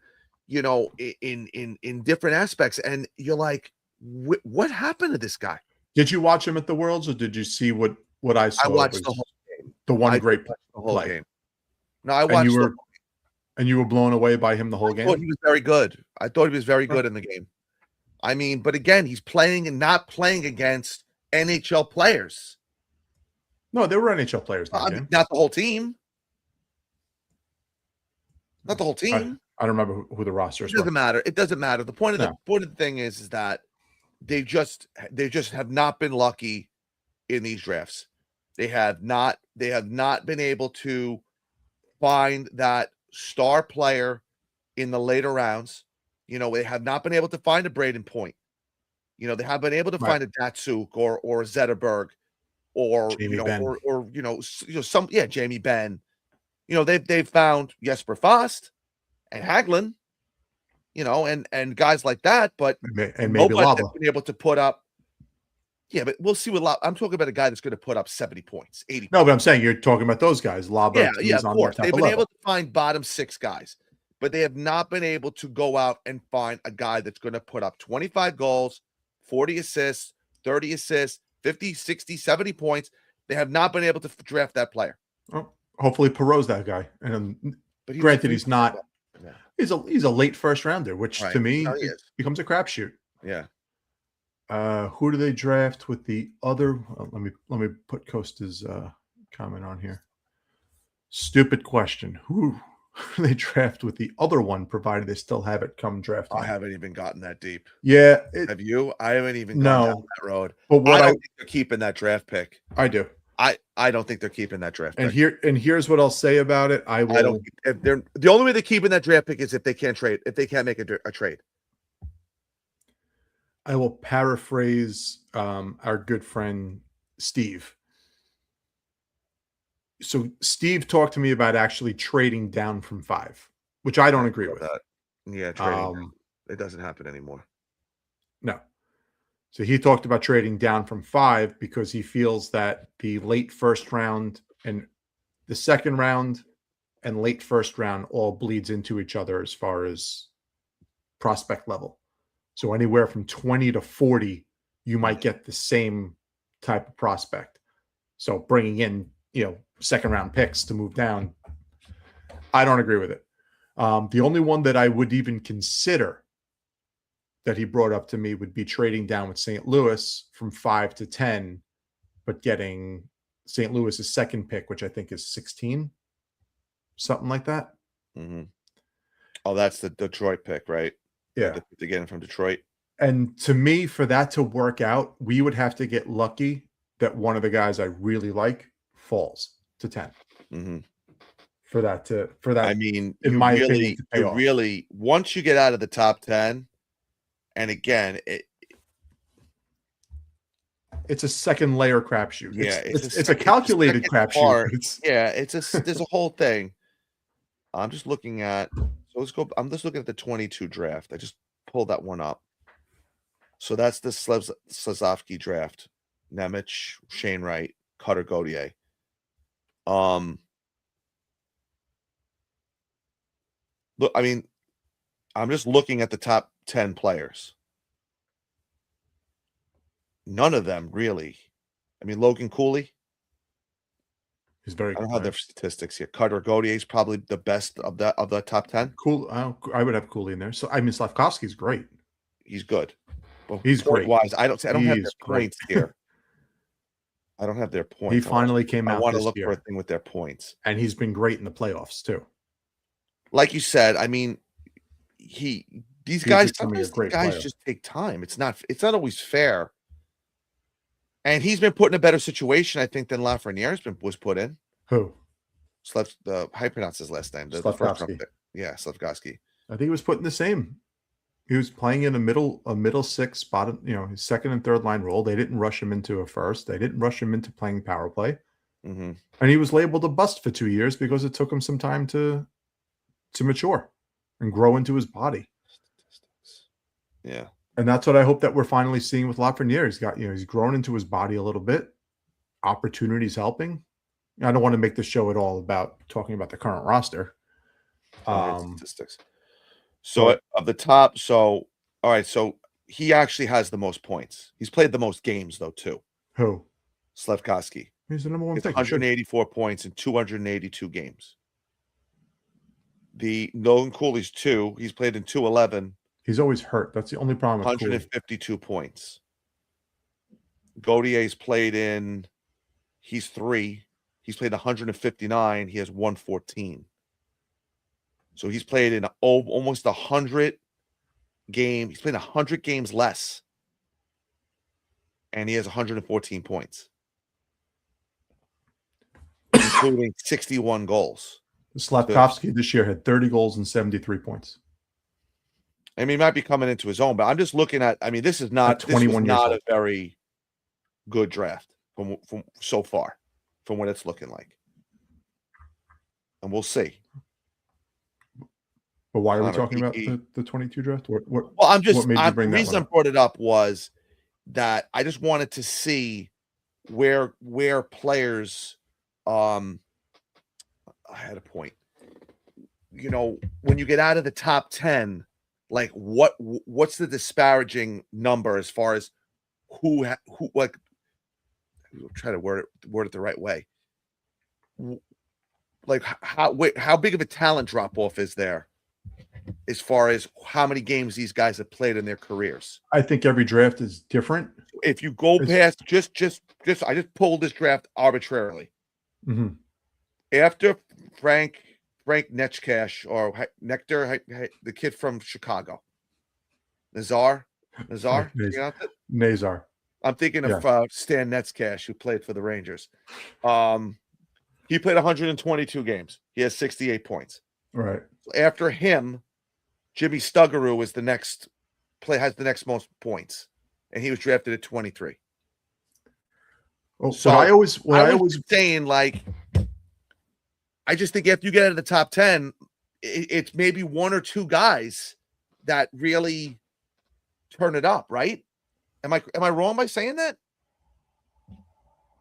Speaker 4: you know, in different aspects, and you're like, what happened to this guy?
Speaker 3: Did you watch him at the Worlds, or did you see what I saw?
Speaker 4: I watched the whole game.
Speaker 3: The one great
Speaker 4: the whole game. No, I watched.
Speaker 3: And you were blown away by him the whole game?
Speaker 4: I thought he was very good. I thought he was very good in the game. I mean, but again, he's playing and not playing against NHL players.
Speaker 3: No, there were NHL players.
Speaker 4: Not the whole team. Not the whole team.
Speaker 3: I don't remember who the roster is.
Speaker 4: It doesn't matter. It doesn't matter. The point of the thing is that they just have not been lucky in these drafts. They have not been able to find that star player in the later rounds. You know, they have not been able to find a Braden Point. You know, they have been able to find a Datsuk or a Zetterberg or
Speaker 3: Jamie
Speaker 4: Ben. Jamie Benn. You know, they've found Jesper Fast and Hagelin, you know, and guys like that, but
Speaker 3: and maybe Lava
Speaker 4: been able to put up. Yeah, but we'll see what Lava. I'm talking about a guy that's going to put up 70 points, 80.
Speaker 3: No, but I'm saying you're talking about those guys. Lava,
Speaker 4: yeah, of course. They've been able to find bottom 6 guys, but they have not been able to go out and find a guy that's going to put up 25 goals, 40 assists, 30 assists, 50, 60, 70 points. They have not been able to draft that player.
Speaker 3: Oh, hopefully Perot's that guy. And granted, he's not. Yeah. He's a late first rounder, which to me becomes a crapshoot.
Speaker 4: Yeah.
Speaker 3: Who do they draft with the other? Let me put Costa's comment on here. Stupid question. Who do they draft with the other one, provided they still have it come draft time?
Speaker 4: I haven't even gotten that deep.
Speaker 3: Yeah.
Speaker 4: Have you? I haven't even gone down that road.
Speaker 3: But
Speaker 4: I don't think they're keeping that draft pick.
Speaker 3: I do.
Speaker 4: I don't think they're keeping that draft pick.
Speaker 3: And here's what I'll say about it. I don't.
Speaker 4: If they're the only way they're keeping that draft pick is if they can't trade. If they can't make a trade.
Speaker 3: I will paraphrase our good friend Steve. So Steve talked to me about actually trading down from 5, which I don't agree with.
Speaker 4: That. Yeah, trading. It doesn't happen anymore.
Speaker 3: No. So he talked about trading down from 5 because he feels that the late first round and the second round and late first round all bleeds into each other as far as prospect level. So anywhere from 20 to 40, you might get the same type of prospect. So bringing in, second round picks to move down, I don't agree with it. The only one that I would even consider that he brought up to me would be trading down with St. Louis from 5 to 10, but getting St. Louis's second pick, which I think is 16, something like that.
Speaker 4: Mm-hmm. Oh, that's the Detroit pick, right?
Speaker 3: Yeah.
Speaker 4: To get him from Detroit.
Speaker 3: And to me, for that to work out, we would have to get lucky that one of the guys I really like falls to 10.
Speaker 4: Mm-hmm.
Speaker 3: For that,
Speaker 4: I mean,
Speaker 3: in my opinion,
Speaker 4: really, once you get out of the top 10, and again,
Speaker 3: it's a second layer crapshoot.
Speaker 4: Yeah,
Speaker 3: it's a calculated crapshoot.
Speaker 4: There's a whole thing. I'm just looking at. So let's go. I'm just looking at the 22 draft. I just pulled that one up. So that's the Slezovsky draft. Nemec, Shane Wright, Cutter Gauthier. Look, I mean, I'm just looking at the top 10 players. None of them really. I mean, Logan Cooley.
Speaker 3: He's very good.
Speaker 4: I don't have their statistics here. Cutter Gauthier is probably the best of the top 10.
Speaker 3: Cool. I would have Cooley in there. So I mean, Slavkovsky's great.
Speaker 4: He's good. But
Speaker 3: he's great.
Speaker 4: Wise, I don't have their points here. I don't have their points.
Speaker 3: He finally came out.
Speaker 4: I want to look for a thing with their points,
Speaker 3: and he's been great in the playoffs too.
Speaker 4: Like you said, I mean, these guys just take time. It's not always fair. And he's been put in a better situation, I think, than Lafreniere was put in.
Speaker 3: Who?
Speaker 4: How you pronounce his last name?
Speaker 3: Slavkovsky.
Speaker 4: Yeah, Slavkovsky.
Speaker 3: I think he was put in the same. He was playing in a middle six spot, his second and third line role. They didn't rush him into a first. They didn't rush him into playing power play.
Speaker 4: Mm-hmm.
Speaker 3: And he was labeled a bust for 2 years because it took him some time to mature and grow into his body.
Speaker 4: Yeah.
Speaker 3: And that's what I hope that we're finally seeing with Lafreniere. He's got, he's grown into his body a little bit. Opportunities helping. I don't want to make the show at all about talking about the current roster.
Speaker 4: Statistics. So of the top, all right. So he actually has the most points. He's played the most games though too.
Speaker 3: Who?
Speaker 4: Slavkovsky.
Speaker 3: He's the number one pick.
Speaker 4: 184 points in 282 games. The Logan Cooley's 2. He's played in 211.
Speaker 3: He's always hurt. That's the only problem with
Speaker 4: 152 points. Gauthier's played in. He's 3. He's played 159. He has 114. So he's played in almost 100 games. He's played 100 games less. And he has 114 points, including 61 goals.
Speaker 3: Slavkovsky this year had 30 goals and 73 points.
Speaker 4: I mean, he might be coming into his own, but I'm just looking at. I mean, this is not a very good draft from so far, from what it's looking like, and we'll see.
Speaker 3: But why are we talking about the 22 draft?
Speaker 4: Well, the reason I brought it up was that I just wanted to see where players. I had a point. When you get out of the top 10. Like what's the disparaging number as far as who like I'll try to word it the right way. Like how big of a talent drop off is there as far as how many games these guys have played in their careers?
Speaker 3: I think every draft is different.
Speaker 4: If you go past just I just pulled this draft arbitrarily.
Speaker 3: Mm-hmm.
Speaker 4: After Frank Nechcash or Nectar, the kid from Chicago. Nazar?
Speaker 3: Nazar. I'm
Speaker 4: thinking of Stan Nechcash, who played for the Rangers. He played 122 games. He has 68 points.
Speaker 3: Right.
Speaker 4: After him, Jimmy Stuggaroo has the next most points, and he was drafted at 23.
Speaker 3: Oh, so I was
Speaker 4: saying, like, I just think after you get out of the top 10, it's maybe one or two guys that really turn it up, right? Am I wrong by saying that?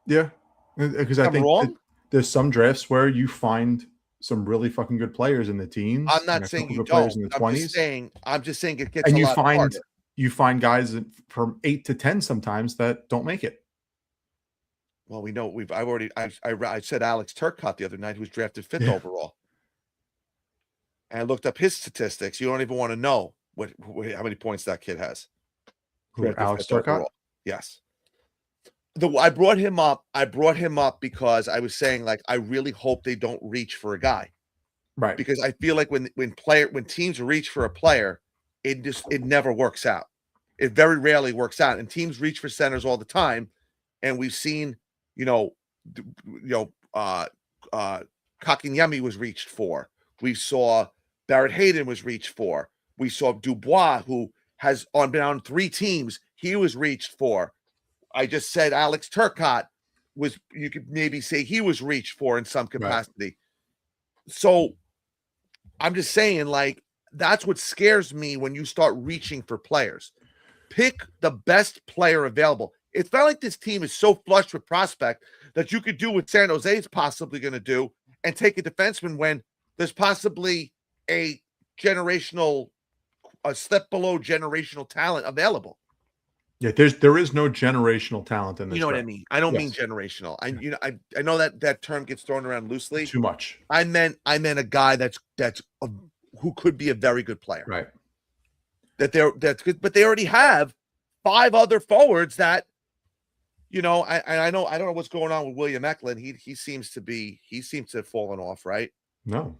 Speaker 3: Yeah, because I
Speaker 4: I'm
Speaker 3: think
Speaker 4: wrong.
Speaker 3: there's some drafts where you find some really fucking good players in the teens.
Speaker 4: I'm
Speaker 3: and
Speaker 4: not
Speaker 3: a
Speaker 4: saying
Speaker 3: couple
Speaker 4: you
Speaker 3: good players
Speaker 4: don't.
Speaker 3: in the
Speaker 4: I'm just
Speaker 3: 20s,
Speaker 4: saying. I'm just saying it gets
Speaker 3: and
Speaker 4: a lot harder.
Speaker 3: you find guys from 8 to 10 sometimes that don't make it.
Speaker 4: Well, we know I said Alex Turcotte the other night, who was drafted 5th
Speaker 3: Yeah.
Speaker 4: overall, and I looked up his statistics. You don't even want to know how many points that kid has.
Speaker 3: Who,
Speaker 4: Drafted
Speaker 3: Alex
Speaker 4: 5th
Speaker 3: Turcotte?
Speaker 4: overall. Yes. I brought him up. I brought him up because I was saying, like, I really hope they don't reach for a guy,
Speaker 3: Right.
Speaker 4: because I feel like when teams reach for a player, it never works out. It very rarely works out, and teams reach for centers all the time, and we've seen, Kotkaniemi was reached for. We saw Barrett Hayden was reached for. We saw Dubois, who has been on 3 teams. He was reached for. I just said Alex Turcotte you could maybe say he was reached for in some capacity. Right. So I'm just saying, like, that's what scares me when you start reaching for players. Pick the best player available. It's not like this team is so flush with prospect that you could do what San Jose is possibly going to do and take a defenseman when there's possibly a step below generational talent available.
Speaker 3: Yeah, there is no generational talent in this.
Speaker 4: You know what I mean? I don't mean generational. I know that term gets thrown around loosely.
Speaker 3: Too much.
Speaker 4: I meant a guy who could be a very good player.
Speaker 3: Right.
Speaker 4: That's good, but they already have 5 other forwards that, I don't know what's going on with William Eklund. He seems to have fallen off, right?
Speaker 3: No,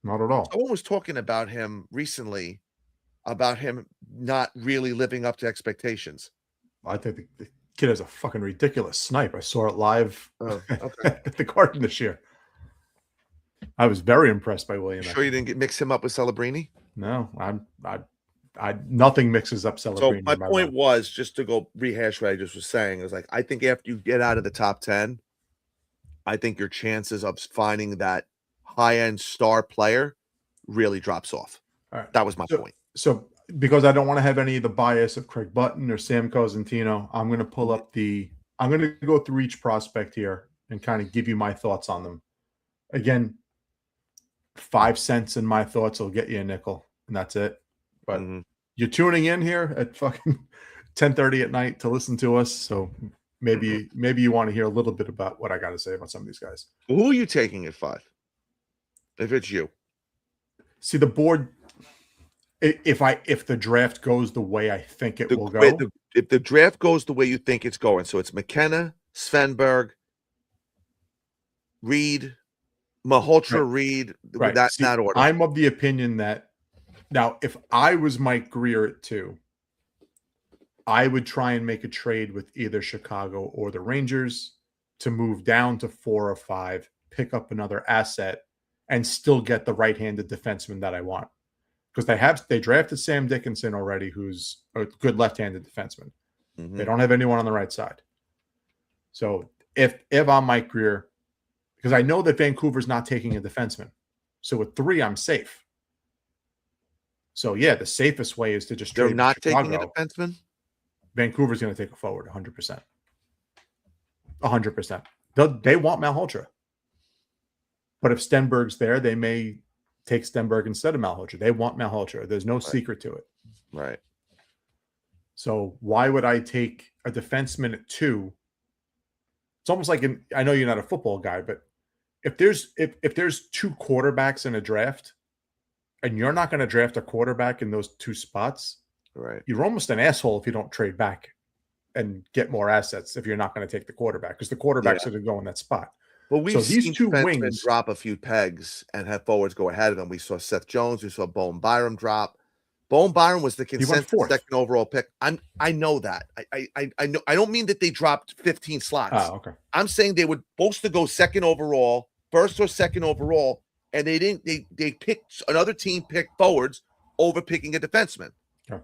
Speaker 3: not at all.
Speaker 4: Someone was talking about him recently, about him not really living up to expectations.
Speaker 3: I think the kid has a fucking ridiculous snipe. I saw it live at the Garden this year. I was very impressed by William.
Speaker 4: Sure, you didn't mix him up with Celebrini?
Speaker 3: No, I nothing mixes up Celebrini.
Speaker 4: So my point was, just to go rehash what I just was saying, is like, I think after you get out of the top 10, I think your chances of finding that high-end star player really drops off.
Speaker 3: All right.
Speaker 4: That was my point.
Speaker 3: So because I don't want to have any of the bias of Craig Button or Sam Cosentino, I'm going to pull up I'm going to go through each prospect here and kind of give you my thoughts on them. Again, 5 cents in my thoughts will get you a nickel, and that's it. But you're tuning in here at fucking 10:30 at night to listen to us, so maybe you want to hear a little bit about what I got to say about some of these guys.
Speaker 4: Who are you taking at 5? If it's you,
Speaker 3: see the board. If the draft goes the way I think it will go,
Speaker 4: if the draft goes the way you think it's going, so it's McKenna, Svenberg, Reed, Malhotra, right. Reed.
Speaker 3: Right.
Speaker 4: That's not order.
Speaker 3: I'm of the opinion that now, if I was Mike Grier at 2, I would try and make a trade with either Chicago or the Rangers to move down to 4 or 5, pick up another asset, and still get the right-handed defenseman that I want. Because they drafted Sam Dickinson already, who's a good left-handed defenseman. Mm-hmm. They don't have anyone on the right side. So if I'm Mike Grier, because I know that Vancouver's not taking a defenseman. So with 3, I'm safe. So yeah, the safest way is to just trade.
Speaker 4: They're not taking a defenseman?
Speaker 3: Vancouver's going to take a forward 100%. 100%. They want Malhotra. But if Stenberg's there, they may take Stenberg instead of Malhotra. They want Malhotra. There's no secret to it.
Speaker 4: Right.
Speaker 3: So why would I take a defenseman at 2? It's almost like I know you're not a football guy, but if there's 2 quarterbacks in a draft and you're not going to draft a quarterback in those 2 spots,
Speaker 4: right,
Speaker 3: you're almost an asshole if you don't trade back and get more assets if you're not going to take the quarterback, because the quarterback's going to go in that spot.
Speaker 4: Well, we've seen these 2 wings drop a few pegs and have forwards go ahead of them. We saw Seth Jones. We saw Bowen Byram drop. Bowen Byram was the consensus second overall pick. I know that. I know. I don't mean that they dropped 15 slots.
Speaker 3: Oh, okay.
Speaker 4: I'm saying they were supposed to go second overall, first or second overall, and they didn't. They picked another team picked forwards over picking a defenseman.
Speaker 3: Okay.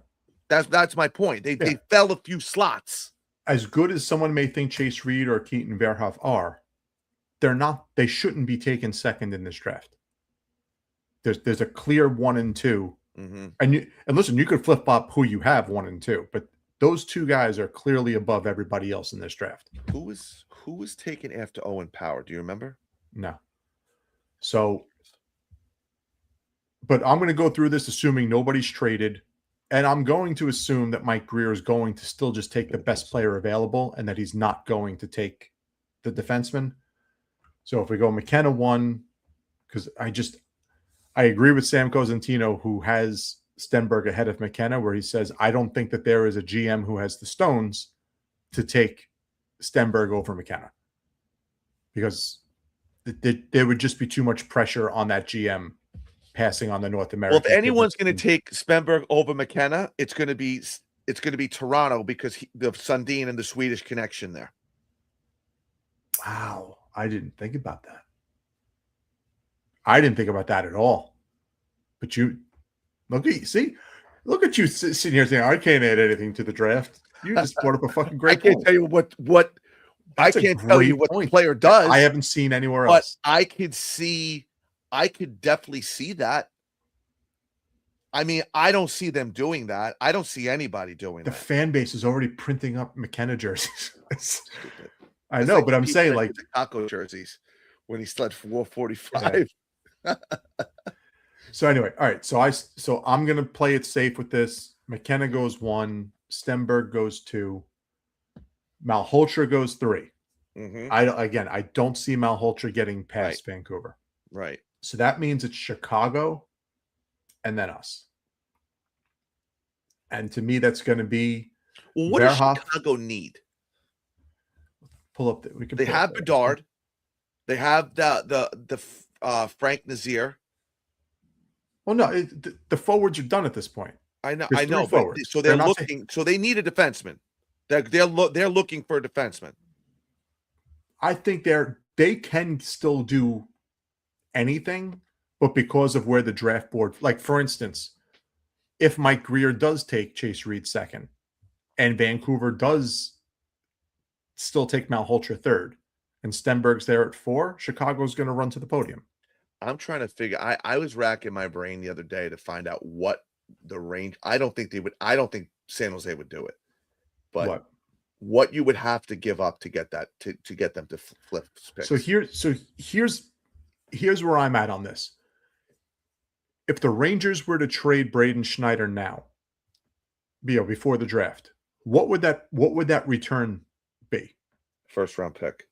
Speaker 4: That's my point. They fell a few slots.
Speaker 3: As good as someone may think Chase Reed or Keaton Verhoff are, they're not. They shouldn't be taken second in this draft. There's a clear 1 and 2.
Speaker 4: Mm-hmm.
Speaker 3: And listen, you could flip flop who you have 1 and 2, but Those two guys are clearly above everybody else in this draft.
Speaker 4: Who was taken after Owen Power? Do you remember?
Speaker 3: No. So, but I'm going to go through this assuming nobody's traded. And I'm going to assume that Mike Grier is going to still just take the best player available and that he's not going to take the defenseman. So if we go McKenna 1, because I agree with Sam Cosentino, who has Stenberg ahead of McKenna, where he says, I don't think that there is a GM who has the stones to take Stenberg over McKenna, because there would just be too much pressure on that GM passing on the North American.
Speaker 4: Well, if anyone's going to take Stenberg over McKenna, it's going to be Toronto, because the Sundin and the Swedish connection there.
Speaker 3: Wow, I didn't think about that. I didn't think about that at all. But you look at you sitting here saying I can't add anything to the draft. You just brought up a fucking great.
Speaker 4: I can't tell you what
Speaker 3: That's
Speaker 4: I can't tell you what
Speaker 3: point.
Speaker 4: the player does.
Speaker 3: I haven't seen anywhere
Speaker 4: but
Speaker 3: else.
Speaker 4: I could definitely see that. I mean, I don't see them doing that. I don't see anybody doing
Speaker 3: The
Speaker 4: that.
Speaker 3: fan base is already printing up McKenna jerseys.
Speaker 4: Stupid.
Speaker 3: I
Speaker 4: It's
Speaker 3: know,
Speaker 4: like
Speaker 3: but I'm
Speaker 4: Steve
Speaker 3: saying,
Speaker 4: Nash
Speaker 3: like,
Speaker 4: with the Taco jerseys when he slid 445.
Speaker 3: so anyway, all right. So I'm gonna play it safe with this. McKenna goes 1, Stenberg goes 2, Malholtra goes 3.
Speaker 4: Mhm.
Speaker 3: I don't see Malholtra getting past Vancouver.
Speaker 4: Right.
Speaker 3: So that means it's Chicago and then us. And to me, that's going to be
Speaker 4: Well, what does
Speaker 3: Verhoff.
Speaker 4: Chicago need?
Speaker 3: Pull up. We can.
Speaker 4: They
Speaker 3: pull
Speaker 4: have
Speaker 3: up there.
Speaker 4: Bedard. They have the Frank Nazir.
Speaker 3: Well, no, the forwards are done at this point.
Speaker 4: I know.
Speaker 3: There's
Speaker 4: I know.
Speaker 3: three
Speaker 4: But,
Speaker 3: forwards.
Speaker 4: so they're
Speaker 3: They're not
Speaker 4: looking. So they need a defenseman. They're looking for a defenseman.
Speaker 3: I think they can still do anything, but because of where the draft board, like for instance, if Mike Grier does take Chase Reed second, and Vancouver does still take Malholtra third, and Stenberg's there at 4, Chicago's going to run to the podium.
Speaker 4: I'm trying to figure. I was racking my brain the other day to find out what the range. I don't think San Jose would do it, but what you would have to give up to get that to get them to flip picks.
Speaker 3: So here's where I'm at on this. If the Rangers were to trade Braden Schneider now, before the draft, what would that return be?
Speaker 4: First round pick.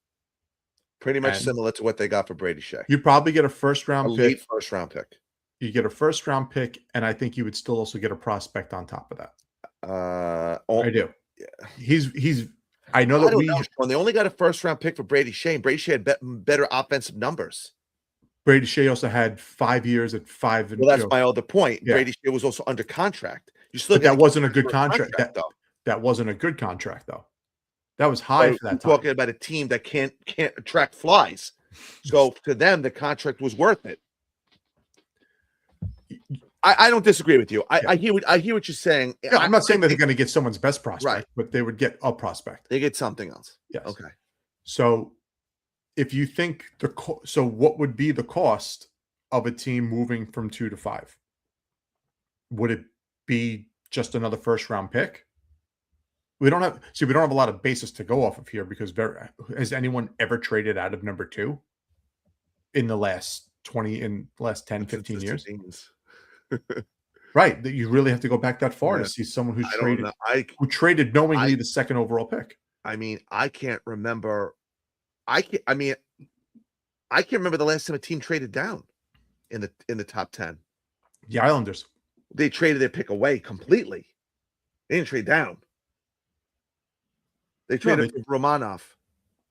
Speaker 4: Pretty much
Speaker 3: And
Speaker 4: similar to what they got for Brady Shea.
Speaker 3: You probably get a first round
Speaker 4: Elite
Speaker 3: pick.
Speaker 4: first round pick.
Speaker 3: You get a first round pick, and I think you would still also get a prospect on top of that. I do.
Speaker 4: Yeah.
Speaker 3: He's. I know that
Speaker 4: Sean, they only got a first round pick for Brady Shea. And Brady Shea had better offensive numbers.
Speaker 3: Brady Shea also had 5 years at 5.
Speaker 4: Well, that's my other point.
Speaker 3: Yeah.
Speaker 4: Brady Shea was also under contract. You still
Speaker 3: But that wasn't a good
Speaker 4: for
Speaker 3: contract.
Speaker 4: though.
Speaker 3: That wasn't a good contract though. That was high
Speaker 4: So
Speaker 3: for that
Speaker 4: we're
Speaker 3: time.
Speaker 4: talking about a team that can't attract flies. So to them, the contract was worth it. I don't disagree with you. I hear what you're saying.
Speaker 3: Yeah, I'm not saying that they're
Speaker 4: think
Speaker 3: going to get someone's best prospect,
Speaker 4: Right.
Speaker 3: but they would get a prospect.
Speaker 4: they get something else.
Speaker 3: Yes.
Speaker 4: Okay.
Speaker 3: So if you think so what would be the cost of a team moving from 2 to 5? Would it be just another first round pick? We don't have a lot of basis to go off of here because has anyone ever traded out of number 2 in the last 10, 15 years? Right. That you really have to go back that far to see someone who traded knowingly the second overall pick.
Speaker 4: I mean, I can't remember. I can't remember the last time a team traded down in the top 10.
Speaker 3: The Islanders.
Speaker 4: They traded their pick away completely. They didn't trade down. They traded for Romanov.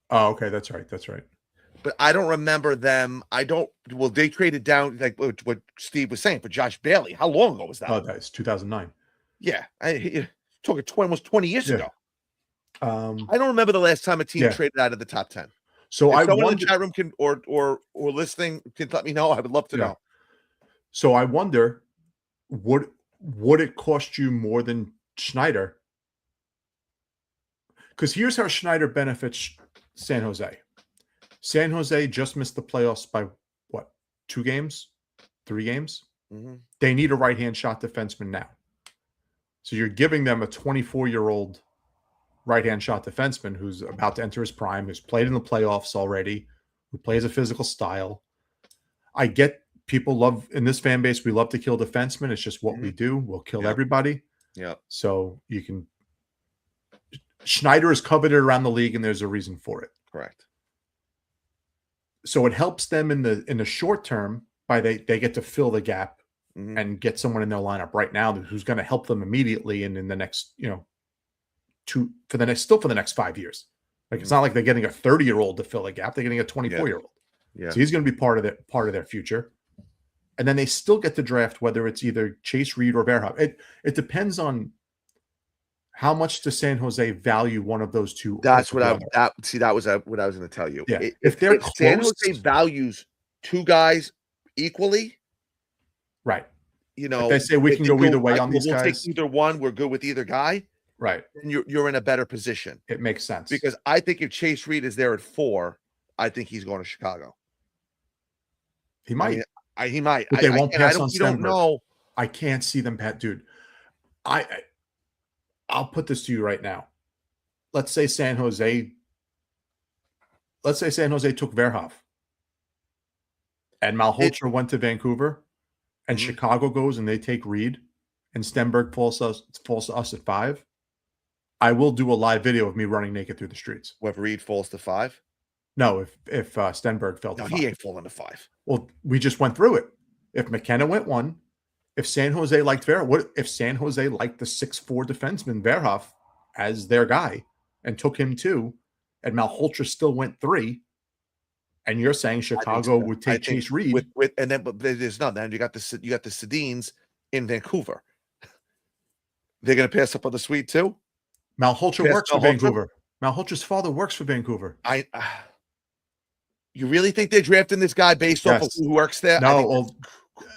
Speaker 3: Oh, okay. That's right.
Speaker 4: But I don't remember them. They traded down, like what Steve was saying, for Josh Bailey. How long ago was that?
Speaker 3: Oh, that's 2009.
Speaker 4: Yeah. Talking almost 20 years ago. I don't remember the last time a team traded out of the top 10.
Speaker 3: So
Speaker 4: if someone in the chat room can or listening can let me know, I would love to know.
Speaker 3: So I wonder, would it cost you more than Schneider? Because here's how Schneider benefits San Jose. San Jose just missed the playoffs by what? 2 games? 3 games?
Speaker 4: Mm-hmm.
Speaker 3: They need a right-hand shot defenseman now. So you're giving them a 24-year-old right-hand shot defenseman who's about to enter his prime, who's played in the playoffs already, who plays a physical style. I get people love in this fan base. We love to kill defensemen. It's just what we do. We'll kill everybody.
Speaker 4: Yeah.
Speaker 3: So you can. Schneider is coveted around the league, and there's a reason for it.
Speaker 4: Correct.
Speaker 3: So it helps them in the short term by they get to fill the gap and get someone in their lineup right now who's going to help them immediately and in the next, for the next 5 years. Like it's not like they're getting a 30-year-old to fill a gap; they're getting a 24-year-old.
Speaker 4: Yeah.
Speaker 3: So he's going to be part of their future. And then they still get to draft whether it's either Chase Reed or Verhoff. It depends on how much does San Jose value one of those two.
Speaker 4: That's what that was what I was going to tell you.
Speaker 3: Yeah. If they're close,
Speaker 4: San Jose values two guys equally,
Speaker 3: right?
Speaker 4: If
Speaker 3: they say we can go either way on these
Speaker 4: we'll
Speaker 3: guys.
Speaker 4: Take either one. We're good with either guy.
Speaker 3: Right.
Speaker 4: And you're in a better position.
Speaker 3: It makes sense.
Speaker 4: Because I think if Chase Reed is there at 4, I think he's going to Chicago.
Speaker 3: He might.
Speaker 4: He might.
Speaker 3: But they won't pass on Stenberg.
Speaker 4: You don't know.
Speaker 3: I can't see them, Pat. Dude, I'll put this to you right now. Let's say San Jose took Verhoff and Malhotra went to Vancouver and Chicago goes and they take Reed and Stenberg falls to us at 5. I will do a live video of me running naked through the streets.
Speaker 4: What if Reed falls to 5?
Speaker 3: No, if Stenberg fell to 5.
Speaker 4: He ain't falling to 5.
Speaker 3: Well, we just went through it. If McKenna went 1, if San Jose liked Verhoff, what if San Jose liked the 6'4" defenseman Verhoff as their guy and took him 2, and Malhotra still went 3, and you're saying Chicago would take Chase Reed
Speaker 4: with and then but there's none. Then you got the Sedins in Vancouver. They're going to pass up on the suite too.
Speaker 3: Malhotra works for Vancouver. Malhotra's father works for Vancouver.
Speaker 4: You really think they're drafting this guy based off of who works there?
Speaker 3: No,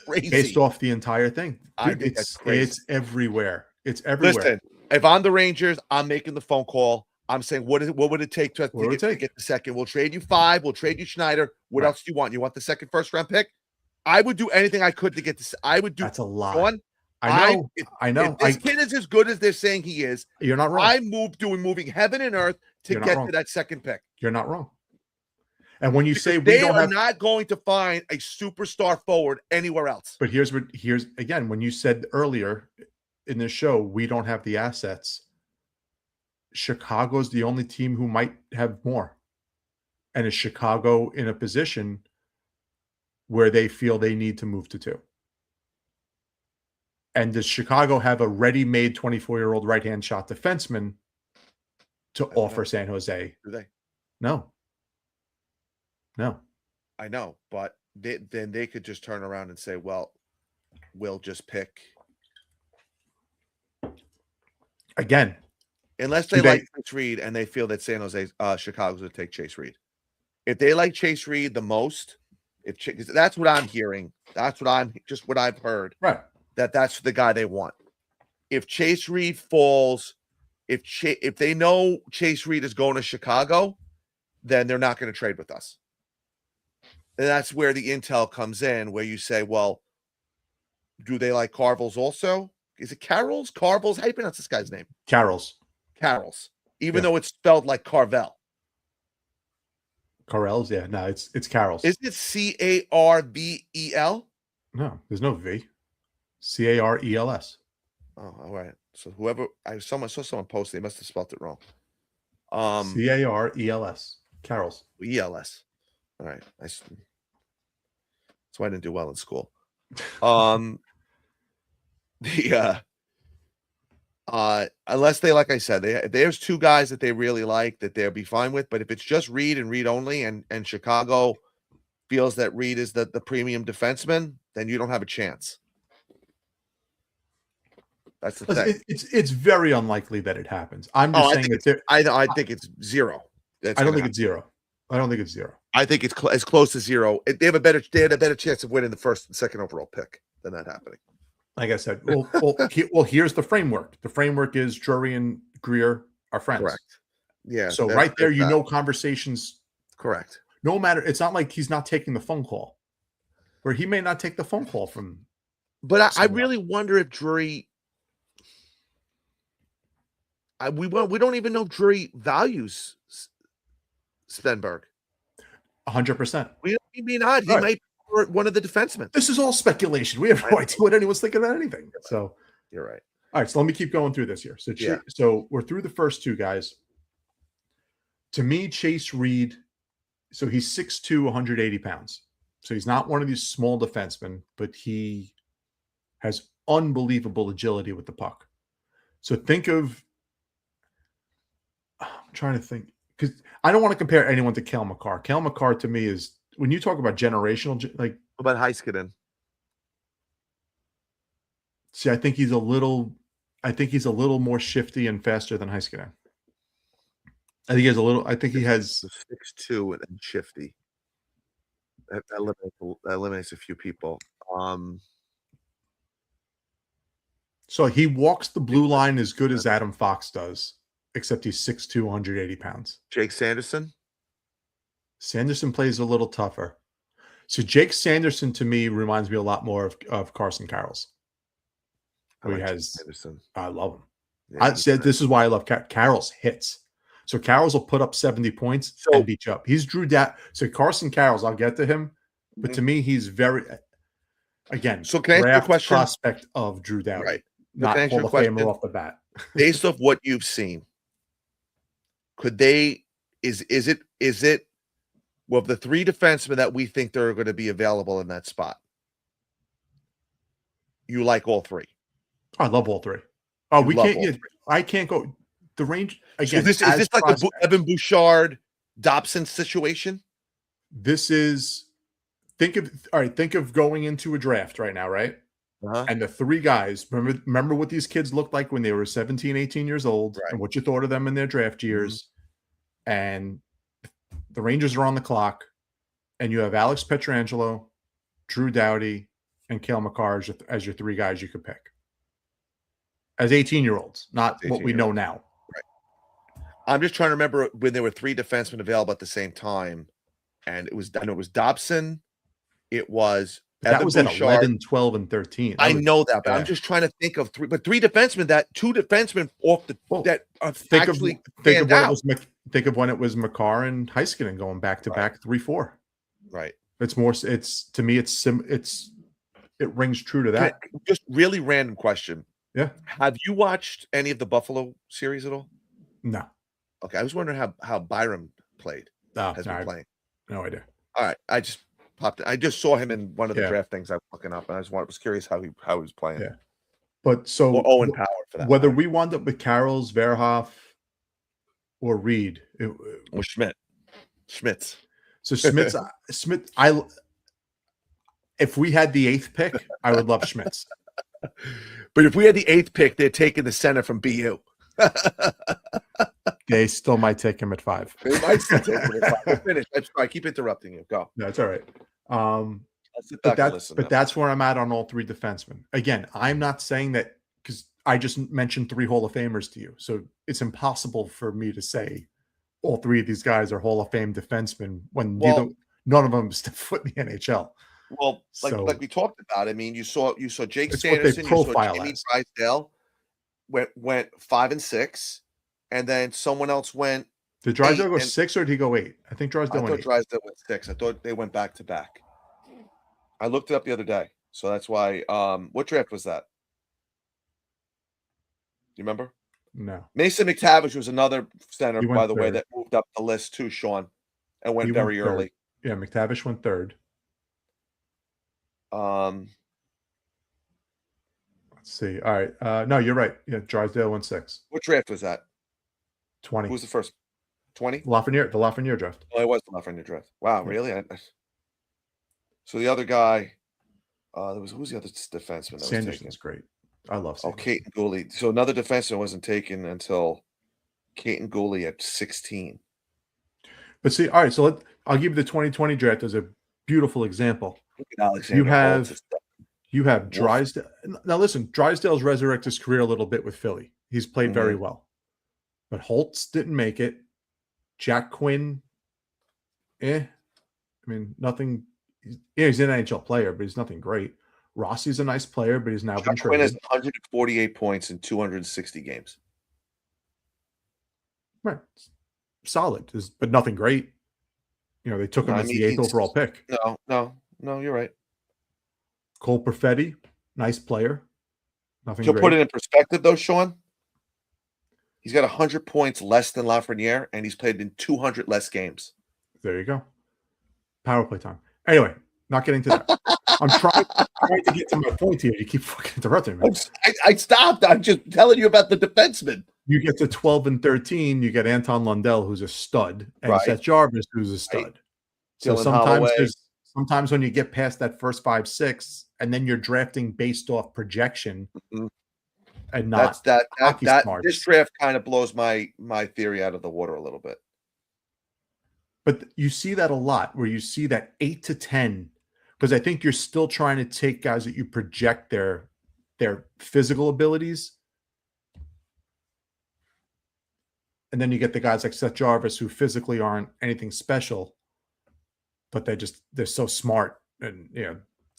Speaker 4: crazy.
Speaker 3: Based off the entire thing. Dude, it's everywhere. It's everywhere.
Speaker 4: Listen, if I'm the Rangers, I'm making the phone call. I'm saying, what would it take to get the second? We'll trade you 5. We'll trade you Schneider. What else do you want? You want the second first-round pick? I would do anything I could to get this. I would do.
Speaker 3: That's a lot.
Speaker 4: One,
Speaker 3: I know.
Speaker 4: If this kid is as good as they're saying he is,
Speaker 3: you're not wrong.
Speaker 4: I'm moving heaven and earth to get to that second pick.
Speaker 3: You're not wrong. And when you say
Speaker 4: they are not going to find a superstar forward anywhere else.
Speaker 3: But here's again, when you said earlier in the show, we don't have the assets. Chicago's the only team who might have more. And is Chicago in a position where they feel they need to move to 2? And does Chicago have a ready-made 24-year-old right-hand shot defenseman to offer San Jose?
Speaker 4: Do they?
Speaker 3: No.
Speaker 4: I know, but then they could just turn around and say, well, we'll just pick.
Speaker 3: Again.
Speaker 4: Unless they like Chase Reed and they feel that San Jose, Chicago's going to take Chase Reed. If they like Chase Reed the most, that's what I'm hearing. That's what I've heard.
Speaker 3: Right.
Speaker 4: That's the guy they want. If Chase Reed falls, if they know Chase Reed is going to Chicago, then they're not going to trade with us. And that's where the intel comes in, where you say, well, do they like Carvels also? Is it Carroll's? Carvels? How do you pronounce this guy's name?
Speaker 3: Carroll's.
Speaker 4: Even though it's spelled like Carvel.
Speaker 3: Carrell's, yeah. No, it's Carroll's.
Speaker 4: Isn't it Carvel?
Speaker 3: No, there's no V. Carels.
Speaker 4: Oh, all right. So I saw someone post, they must have spelled it wrong.
Speaker 3: Carels. Carroll's.
Speaker 4: ELS. All right. That's why I didn't do well in school. Unless they, like I said, there's 2 guys that they really like that they'll be fine with. But if it's just Reed and Reed only, and Chicago feels that Reed is the premium defenseman, then you don't have a chance. That's the thing.
Speaker 3: It's very unlikely that it happens. I'm just saying
Speaker 4: I think it's 0.
Speaker 3: I don't think it's 0. I don't think it's 0.
Speaker 4: I think it's as close to 0. They had a better chance of winning the first and second overall pick than that happening.
Speaker 3: Like I said, here's the framework. The framework is Drury and Greer are friends.
Speaker 4: Correct. Yeah.
Speaker 3: So right there, conversations.
Speaker 4: Correct.
Speaker 3: No matter, it's not like he's not taking the phone call, or he may not take the phone call from.
Speaker 4: But I really wonder if Drury. We don't even know Drury values Stenberg.
Speaker 3: 100%.
Speaker 4: We may not. He might be one of the defensemen.
Speaker 3: This is all speculation. We have no idea what anyone's thinking about anything. So
Speaker 4: you're right.
Speaker 3: All right, so let me keep going through this here. So, so we're through the first two guys. To me, Chase Reed, so he's 6'2", 180 pounds. So he's not one of these small defensemen, but he has unbelievable agility with the puck. So think of, I'm trying to think, because I don't want to compare anyone to Cale Makar. Cale Makar to me is, when you talk about generational, like.
Speaker 4: What about Heiskanen?
Speaker 3: See, I think he's a little more shifty and faster than Heiskanen. I think he has a little. I think he has
Speaker 4: 6'2" and shifty. That eliminates a few people.
Speaker 3: So he walks the blue line as good as Adam Fox does, except he's 6'2", 180 pounds.
Speaker 4: Jake Sanderson?
Speaker 3: Sanderson plays a little tougher. So Jake Sanderson to me reminds me a lot more of Carson Carroll's. Who he has. Sanderson. I love him. Yeah, I said this is why I love Carroll's hits. So Carroll's will put up 70 points and beat you up. He's Drew down. So Carson Carroll's, I'll get to him, but to me, he's very, again,
Speaker 4: so can I ask you a question?
Speaker 3: Prospect of Drew Doughty,
Speaker 4: right?
Speaker 3: Not Hall of Famer off the bat.
Speaker 4: Based off what you've seen, could they? Is it? Well, the three defensemen that we think they're going to be available in that spot, you like all three?
Speaker 3: I love all three. Oh, we can't. I can't go. The range again.
Speaker 4: So is this like the Evan Bouchard Dobson situation?
Speaker 3: This is think of going into a draft right now, right? Uh-huh. And the three guys, remember what these kids looked like when they were 17, 18 years old, right, and what you thought of them in their draft years. Mm-hmm. And the Rangers are on the clock, and you have Alex Pietrangelo, Drew Doughty, and Cale Makar as your three guys you could pick. As 18-year-olds, not what we know now.
Speaker 4: Right. I'm just trying to remember when there were three defensemen available at the same time, and I know it was Dobson, it was
Speaker 3: that
Speaker 4: Evan
Speaker 3: was
Speaker 4: Bouchard.
Speaker 3: At 11, 12, and 13.
Speaker 4: I know that, but I'm just trying to think of three defensemen off the that are think of
Speaker 3: when it was Makar and Heiskanen going back to back 3-4.
Speaker 4: Right.
Speaker 3: It's more. It's to me. It rings true to that.
Speaker 4: Just really random question.
Speaker 3: Yeah.
Speaker 4: Have you watched any of the Buffalo series at all?
Speaker 3: No.
Speaker 4: Okay. I was wondering how Byram played. Has been playing.
Speaker 3: No idea.
Speaker 4: All right. I just saw him in one of the draft things I was looking up, and I was curious how he was playing.
Speaker 3: Yeah. But so
Speaker 4: or Owen Power for that.
Speaker 3: Whether we wound up with Carroll's, Verhoff, or Reed.
Speaker 4: Or Schmitz.
Speaker 3: So Smith. If we had the 8th pick, I would love Schmitz.
Speaker 4: But if we had the 8th pick, they're taking the center from BU.
Speaker 3: They still might take him at 5.
Speaker 4: They might still take him at 5. Finish. I'm sorry, I keep interrupting you. Go.
Speaker 3: No, it's all right. But that's where I'm at on all three defensemen. Again, I'm not saying that because I just mentioned 3 Hall of Famers to you. So it's impossible for me to say all 3 of these guys are Hall of Fame defensemen when none of them step foot in the NHL.
Speaker 4: Well, like we talked about, I mean, you saw Jake Sanderson, you saw Jamie Drysdale went 5 and 6, and then someone else went.
Speaker 3: Did Drysdale go 6 or did he go 8? I think Drysdale went 8.
Speaker 4: Drysdale went 6. I thought they went back to back. I looked it up the other day, so that's why. What draft was that? Do you remember?
Speaker 3: No.
Speaker 4: Mason McTavish was another center, by the way, that moved up the list too, Sean, and went very early.
Speaker 3: Yeah, McTavish went 3rd. Let's see. All right. No, you're right. Yeah, Drysdale went 6.
Speaker 4: What draft was that?
Speaker 3: 20.
Speaker 4: Who was the first? 20?
Speaker 3: The Lafreniere draft.
Speaker 4: Oh, it was the Lafreniere draft. Wow, really? So the other guy, who's the other defenseman?
Speaker 3: Sanderson's great. I love Sanderson.
Speaker 4: Caton Gooley. So another defenseman wasn't taken until Caton Gooley at 16.
Speaker 3: But see, all right. So I'll give you the 2020 draft as a beautiful example. You have Drysdale. Now listen, Drysdale's resurrected his career a little bit with Philly. He's played very well. But Holtz didn't make it. Jack Quinn, I mean, nothing. He's an NHL player, but he's nothing great. Rossi's a nice player, but he's now been traded.
Speaker 4: Quinn has 148 points in 260 games.
Speaker 3: Right. Solid, but nothing great. They took him
Speaker 4: I
Speaker 3: as
Speaker 4: mean,
Speaker 3: the 8th overall pick.
Speaker 4: No, you're right.
Speaker 3: Cole Perfetti, nice player. Nothing
Speaker 4: To
Speaker 3: great.
Speaker 4: put it in perspective, though, Sean, he's got 100 points less than Lafreniere, and he's played in 200 less games.
Speaker 3: There you go. Power play time. Anyway, not getting to that. I'm trying to get to my point here. You keep fucking interrupting me.
Speaker 4: I stopped. I'm just telling you about the defenseman.
Speaker 3: You get to 12 and 13, you get Anton Lundell, who's a stud, and
Speaker 4: Right.
Speaker 3: Seth Jarvis, who's a stud.
Speaker 4: Right.
Speaker 3: So
Speaker 4: Dylan
Speaker 3: sometimes when you get past that first 5, 6, and then you're drafting based off projection and not hockey smarts.
Speaker 4: This draft kind of blows my theory out of the water a little bit.
Speaker 3: But you see that a lot, where you see that 8 to 10, because I think you're still trying to take guys that you project their physical abilities. And then you get the guys like Seth Jarvis, who physically aren't anything special, but they're so smart. And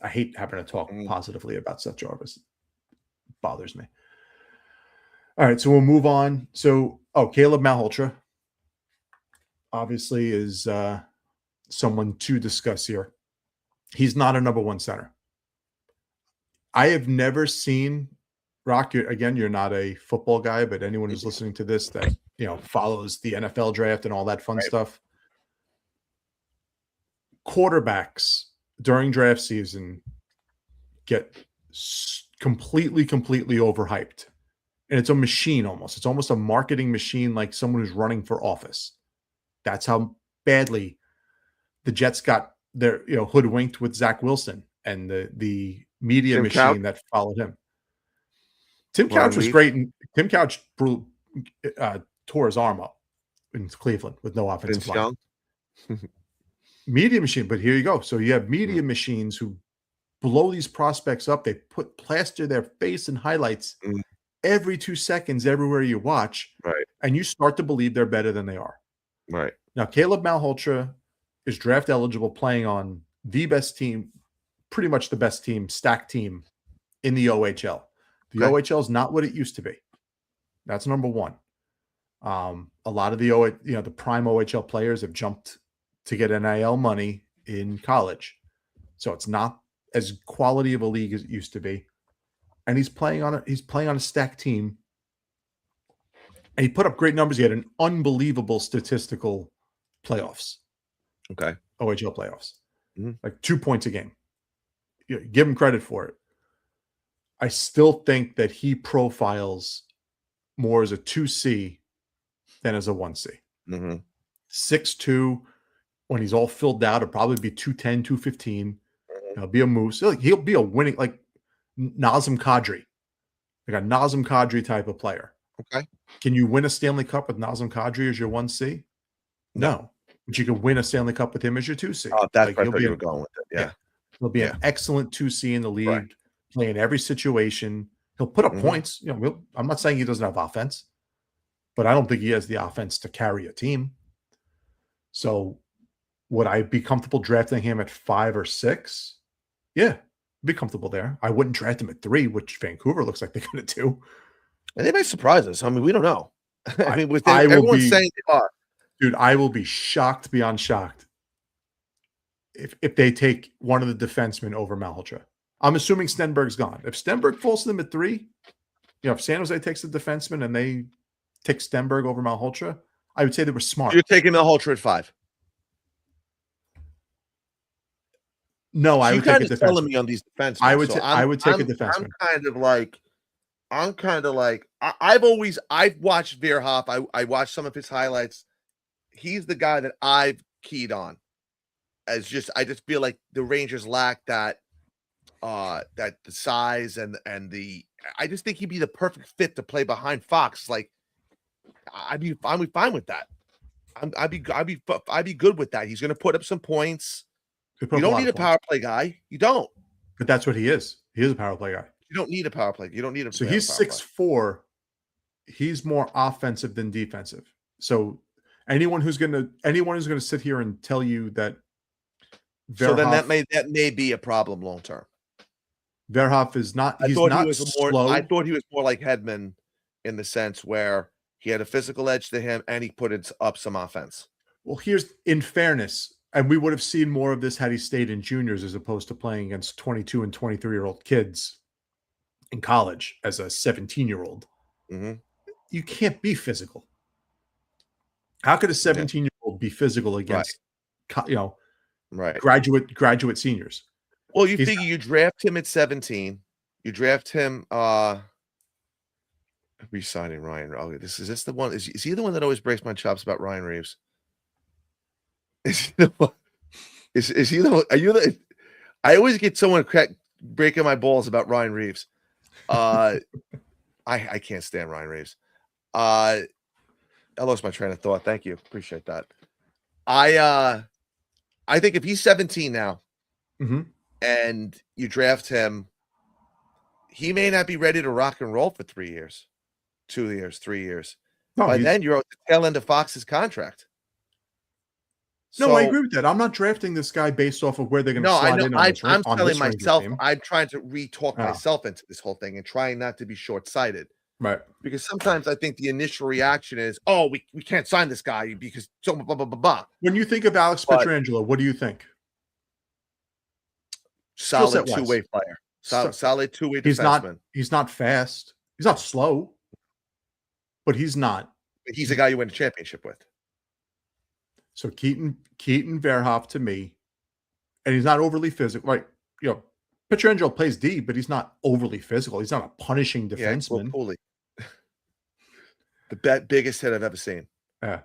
Speaker 3: I hate having to talk positively about Seth Jarvis. It bothers me. All right, so we'll move on. So, Caleb Malhotra obviously is someone to discuss here. He's not a number one center. I have never seen, Rock, you're not a football guy, but anyone who's listening to this that follows the NFL draft and all that fun stuff. Quarterbacks during draft season get completely overhyped. And it's a machine almost. It's almost a marketing machine, like someone who's running for office. That's how badly the Jets got their hoodwinked with Zach Wilson and the media machine that followed him. Tim Couch was great, and Tim Couch tore his arm up in Cleveland with no offensive line. Media machine, but here you go. So you have media machines who blow these prospects up. They plaster their face in highlights every 2 seconds everywhere you watch,
Speaker 4: right? And
Speaker 3: you start to believe they're better than they are.
Speaker 4: Right.
Speaker 3: Now, Caleb Malhotra is draft eligible, playing on the best team, pretty much the best team, stacked team in the OHL. The OHL is not what it used to be. That's number one. A lot of the prime OHL players have jumped to get NIL money in college. So it's not as quality of a league as it used to be. And he's playing on a stacked team. And he put up great numbers. He had an unbelievable statistical playoffs.
Speaker 4: Okay.
Speaker 3: OHL playoffs. Like 2 points a game. Give him credit for it. I still think that he profiles more as a 2C than as a 1C. 6'2", when he's all filled out, it'll probably be 210, 215. He'll be a moose. He'll be a winning, like Nazem Kadri. Like a Nazem Kadri type of player.
Speaker 4: Okay.
Speaker 3: Can you win a Stanley Cup with Nazem Kadri as your 1C? No. But you can win a Stanley Cup with him as your 2C.
Speaker 4: Oh, that's where you were going with it. Yeah.
Speaker 3: He'll be an excellent 2C in the league, playing every situation. He'll put up points. I'm not saying he doesn't have offense, but I don't think he has the offense to carry a team. So would I be comfortable drafting him at 5 or 6? Yeah, I'd be comfortable there. I wouldn't draft him at 3, which Vancouver looks like they're going to do.
Speaker 4: And they may surprise us. I mean, we don't know. I mean, everyone's saying they are.
Speaker 3: Dude, I will be shocked beyond shocked if they take one of the defensemen over Malhotra. I'm assuming Stenberg's gone. If Stenberg falls to them at 3, if San Jose takes the defenseman and they take Stenberg over Malhotra, I would say they were smart.
Speaker 4: You're taking Malhotra at 5.
Speaker 3: No, I would take a defenseman.
Speaker 4: Telling me on these defensemen.
Speaker 3: I would take a defenseman.
Speaker 4: I'm kind of like I've watched Veerhoff. I watched some of his highlights. He's the guy that I've keyed on. I just feel like the Rangers lack that the size and the. I just think he'd be the perfect fit to play behind Fox. Like I'd be fine with that. I'd be good with that. He's going to put up some points. You don't need a power play guy. You don't.
Speaker 3: But that's what he is. He is a power play guy.
Speaker 4: You don't need a power play. You don't need him.
Speaker 3: So he's 6'4". He's more offensive than defensive. So anyone who's going to sit here and tell you that Verhoff,
Speaker 4: so then that may be a problem long term.
Speaker 3: Verhoff is not. He's not slow.
Speaker 4: I thought he was more like Hedman in the sense where He had a physical edge to him, and he put up some offense.
Speaker 3: Well, here's in fairness, and we would have seen more of this had he stayed in juniors as opposed to playing against 22 and 23-year-old kids in college as a 17-year-old.
Speaker 4: Mhm.
Speaker 3: You can't be physical. How could a 17-year-old be physical against,
Speaker 4: Right.
Speaker 3: graduate seniors?
Speaker 4: Well, you figure you draft him at 17. You draft him re-signing Ryan. Oh, is this the one? Is he the one that always breaks my chops about Ryan Reeves? Is he the one? Is he the one? Are you the? I always get someone breaking my balls about Ryan Reeves. I can't stand Ryan Reeves. I lost my train of thought. Thank you. Appreciate that. I think if he's 17 now, and you draft him, he may not be ready to rock and roll for 3 years, 2 years, 3 years.
Speaker 3: No,
Speaker 4: By then, you're at the tail end of Fox's contract.
Speaker 3: No, I agree with that. I'm not drafting this guy based off of where they're going to slide in.
Speaker 4: I'm telling myself, I'm trying to re-talk myself into this whole thing and trying not to be short-sighted.
Speaker 3: Right.
Speaker 4: Because sometimes I think the initial reaction is, oh, we can't sign this guy because so blah, blah, blah, blah.
Speaker 3: When you think of Alex Pietrangelo, what do you think?
Speaker 4: Solid two-way player. Solid two-way defenseman.
Speaker 3: He's not fast. He's not slow. But he's not.
Speaker 4: He's a guy you win a championship with.
Speaker 3: So Keaton Verhoff to me, and he's not overly physical. Right. Pietrangelo plays D, but he's not overly physical. He's not a punishing defenseman.
Speaker 4: Yeah, the biggest hit I've ever seen.
Speaker 3: Yeah.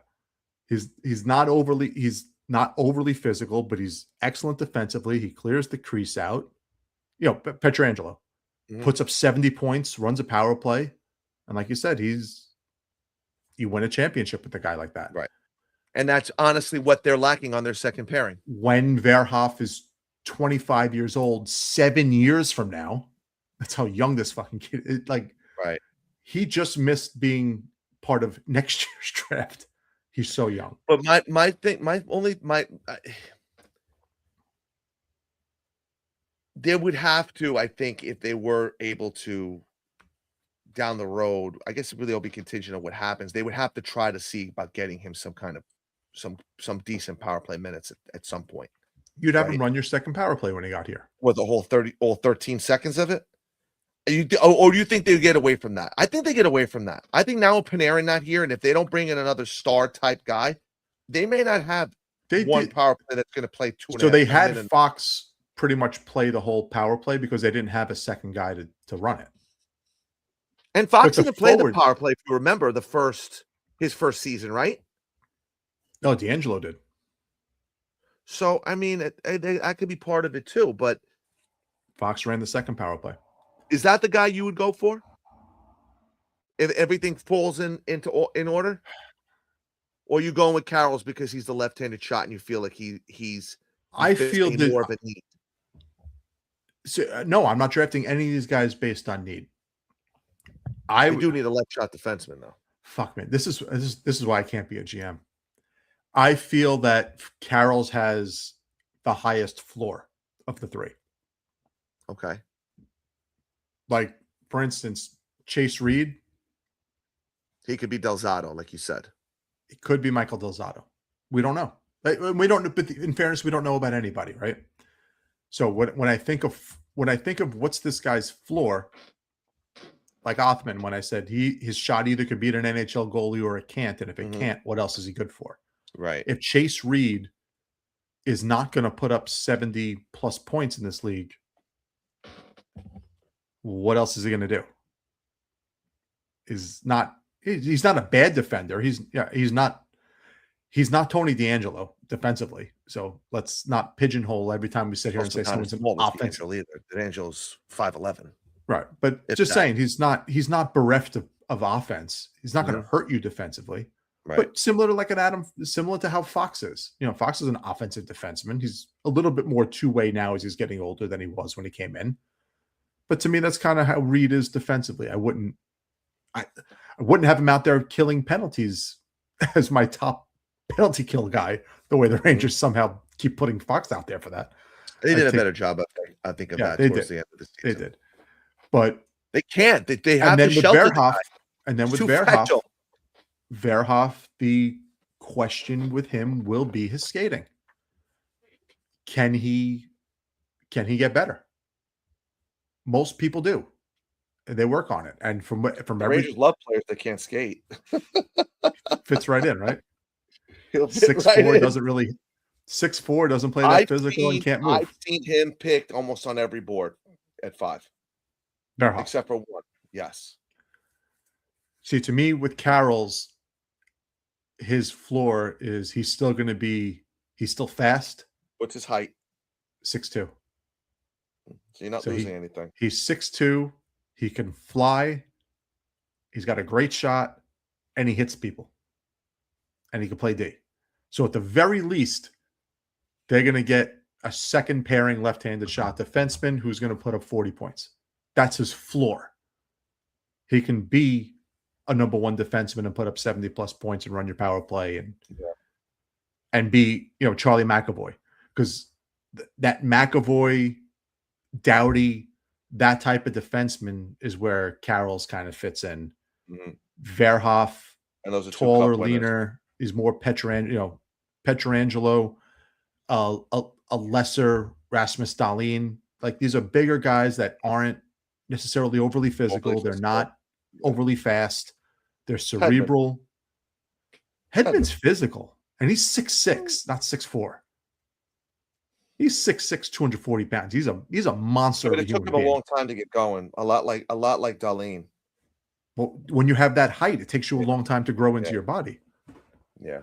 Speaker 3: He's not overly physical, but he's excellent defensively. He clears the crease out. Pietrangelo puts up 70 points, runs a power play. And like you said, you win a championship with a guy like that.
Speaker 4: Right. And that's honestly what they're lacking on their second pairing.
Speaker 3: When Verhoff is 25 years old, 7 years from now, that's how young this fucking kid is.
Speaker 4: Right.
Speaker 3: He just missed being part of next year's draft. He's so young.
Speaker 4: But there would have to, I think, if they were able to down the road, I guess it really will be contingent on what happens. They would have to try to see about getting him some kind of some decent power play minutes at some point.
Speaker 3: You'd have him run your second power play when he got here.
Speaker 4: What, the whole 13 seconds of it? Or do you think they get away from that? I think they get away from that. I think now with Panarin not here, and if they don't bring in another star type guy, they may not have one power play that's going to play 2.5.
Speaker 3: So they had Fox pretty much play the whole power play because they didn't have a second guy to run it.
Speaker 4: And Fox didn't play the power play, if you remember, his first season, right?
Speaker 3: No, D'Angelo did.
Speaker 4: So, I mean, that could be part of it too, but
Speaker 3: Fox ran the second power play.
Speaker 4: Is that the guy you would go for? If everything falls in order? Or are you going with Carroll's because he's the left-handed shot and you feel like he's
Speaker 3: I feel that
Speaker 4: more of a need?
Speaker 3: So, no, I'm not drafting any of these guys based on need.
Speaker 4: I do need a left shot defenseman, though.
Speaker 3: Fuck, man. This is why I can't be a GM. I feel that Carroll's has the highest floor of the three.
Speaker 4: Okay.
Speaker 3: Like, for instance, Chase Reed.
Speaker 4: He could be Del Zotto, like you said.
Speaker 3: It could be Michael Del Zotto. We don't know. We don't. But in fairness, we don't know about anybody, right? So when I think of what's this guy's floor, like Othman, when I said his shot either could beat an NHL goalie or it can't, and if it can't, what else is he good for?
Speaker 4: Right.
Speaker 3: If Chase Reed is not going to put up 70 plus points in this league, what else is he going to do? He's not a bad defender. He's not Tony DeAngelo defensively. So let's not pigeonhole every time we sit here and say someone's an offensive.
Speaker 4: DeAngelo's 5'11".
Speaker 3: Right. But just saying he's not bereft of offense. He's not going to hurt you defensively. Right. But similar to how Fox is. Fox is an offensive defenseman. He's a little bit more two-way now as he's getting older than he was when he came in. But to me, that's kind of how Reed is defensively. I wouldn't have him out there killing penalties as my top penalty kill guy, the way the Rangers somehow keep putting Fox out there for that.
Speaker 4: They did a better job, I think, of that towards the end of the season.
Speaker 3: They did. But
Speaker 4: they can't. They have to shelter the guy.
Speaker 3: And then with Verhoff, Verhoff, the question with him will be his skating. Can he get better? Most people do. They work on it. And from
Speaker 4: The
Speaker 3: every
Speaker 4: Rangers love players that can't skate.
Speaker 3: fits right in, right?
Speaker 4: He'll fit
Speaker 3: 6'4"
Speaker 4: right in.
Speaker 3: doesn't really 6'4" doesn't play that physical and can't move.
Speaker 4: I've seen him picked almost on every board at 5.
Speaker 3: Verhoff.
Speaker 4: Except for one. Yes.
Speaker 3: See, to me, with Carroll's, his floor is he's still fast.
Speaker 4: What's his height?
Speaker 3: 6'2".
Speaker 4: So you're not losing anything.
Speaker 3: He's 6'2". He can fly. He's got a great shot, and he hits people. And he can play D. So at the very least, they're going to get a second pairing left-handed shot defenseman who's going to put up 40 points. That's his floor. He can be a number one defenseman and put up 70-plus points and run your power play and be, Charlie McAvoy. Because that McAvoy, Doughty, that type of defenseman is where Carroll's kind of fits in.
Speaker 4: Mm-hmm.
Speaker 3: Verhoff,
Speaker 4: and those are
Speaker 3: taller, leaner. He's more Petrangelo, a lesser Rasmus Dahlin. Like, these are bigger guys that aren't necessarily overly physical. They're not overly fast. They're cerebral. Hedman's physical, and he's 6'6", not 6'4". He's 6'6", 240 pounds. He's a monster.
Speaker 4: But it took him a long time to get going. A lot like Dahlin.
Speaker 3: Well, when you have that height, it takes you a long time to grow into your body.
Speaker 4: Yeah.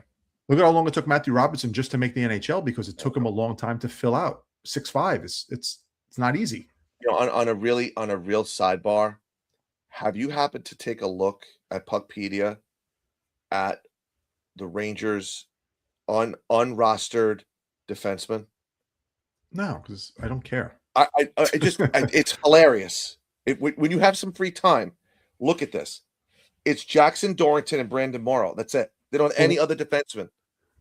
Speaker 3: Look at how long it took Matthew Robertson just to make the NHL, because it took him a long time to fill out. 6'5". It's not easy.
Speaker 4: On a real sidebar, have you happened to take a look at Puckpedia at the Rangers unrostered defenseman?
Speaker 3: No, because I don't care.
Speaker 4: It's hilarious. When you have some free time, look at this. It's Jackson Dorrington and Brandon Morrow. That's it. They don't have any other defensemen.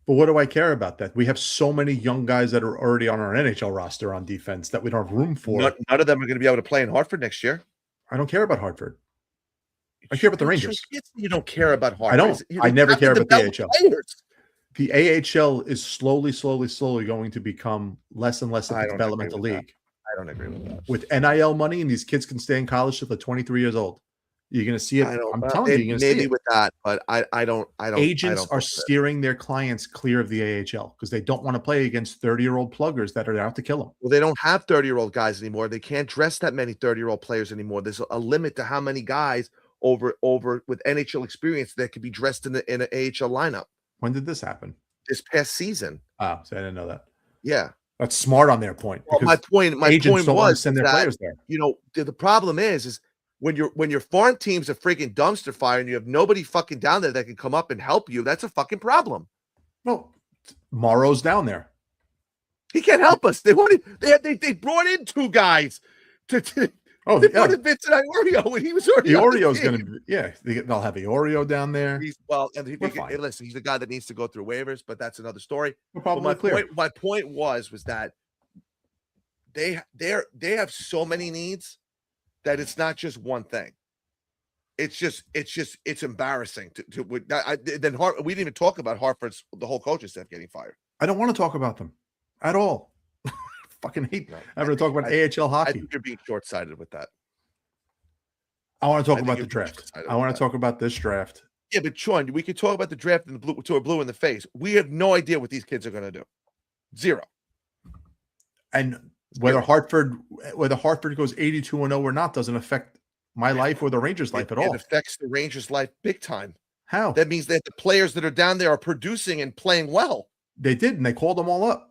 Speaker 3: But what do I care about that? We have so many young guys that are already on our NHL roster on defense that we don't have room for.
Speaker 4: None of them are going to be able to play in Hartford next year.
Speaker 3: I don't care about Hartford. I care about the Rangers.
Speaker 4: You don't care about Hartford.
Speaker 3: I don't. I never care about the AHL.
Speaker 4: Players.
Speaker 3: The AHL is slowly going to become less and less of a developmental league.
Speaker 4: I don't agree with that.
Speaker 3: With NIL money, and these kids can stay in college till they're 23 years old. You're going to see it. I'm telling you, you're going to see it.
Speaker 4: Maybe with that, but I don't.
Speaker 3: Agents are steering their clients clear of the AHL because they don't want to play against 30-year-old pluggers that are out to kill them.
Speaker 4: Well, they don't have 30-year-old guys anymore. They can't dress that many 30-year-old players anymore. There's a limit to how many guys over with NHL experience that could be dressed in an AHL lineup.
Speaker 3: When did this happen?
Speaker 4: This past season.
Speaker 3: Oh, so I didn't know that.
Speaker 4: Yeah.
Speaker 3: That's smart on their point.
Speaker 4: Well, my point was
Speaker 3: send their players there.
Speaker 4: The problem is when your farm team's a freaking dumpster fire and you have nobody fucking down there that can come up and help you, that's a fucking problem.
Speaker 3: No, Morrow's down there.
Speaker 4: He can't help us. They brought in 2 guys to they brought in Vincent Iorio when he was already.
Speaker 3: Iorio's going to be, they'll have Iorio down there.
Speaker 4: Listen, he's the guy that needs to go through waivers, but that's another story.
Speaker 3: My
Speaker 4: point was that they have so many needs that it's not just one thing. It's embarrassing we didn't even talk about Hartford's the whole coaching staff getting fired.
Speaker 3: I don't want to talk about them at all. Fucking hate having to talk about AHL hockey.
Speaker 4: I think you're being short-sighted with that.
Speaker 3: I want to talk about the draft. I want to talk about this draft.
Speaker 4: Yeah, but Sean, we could talk about the draft and to a blue in the face. We have no idea what these kids are going to do. Zero.
Speaker 3: And whether Hartford goes 82-0 or not doesn't affect my life or the Rangers' life at all.
Speaker 4: It affects the Rangers' life big time.
Speaker 3: How?
Speaker 4: That means that the players that are down there are producing and playing well.
Speaker 3: They did, and they called them all up.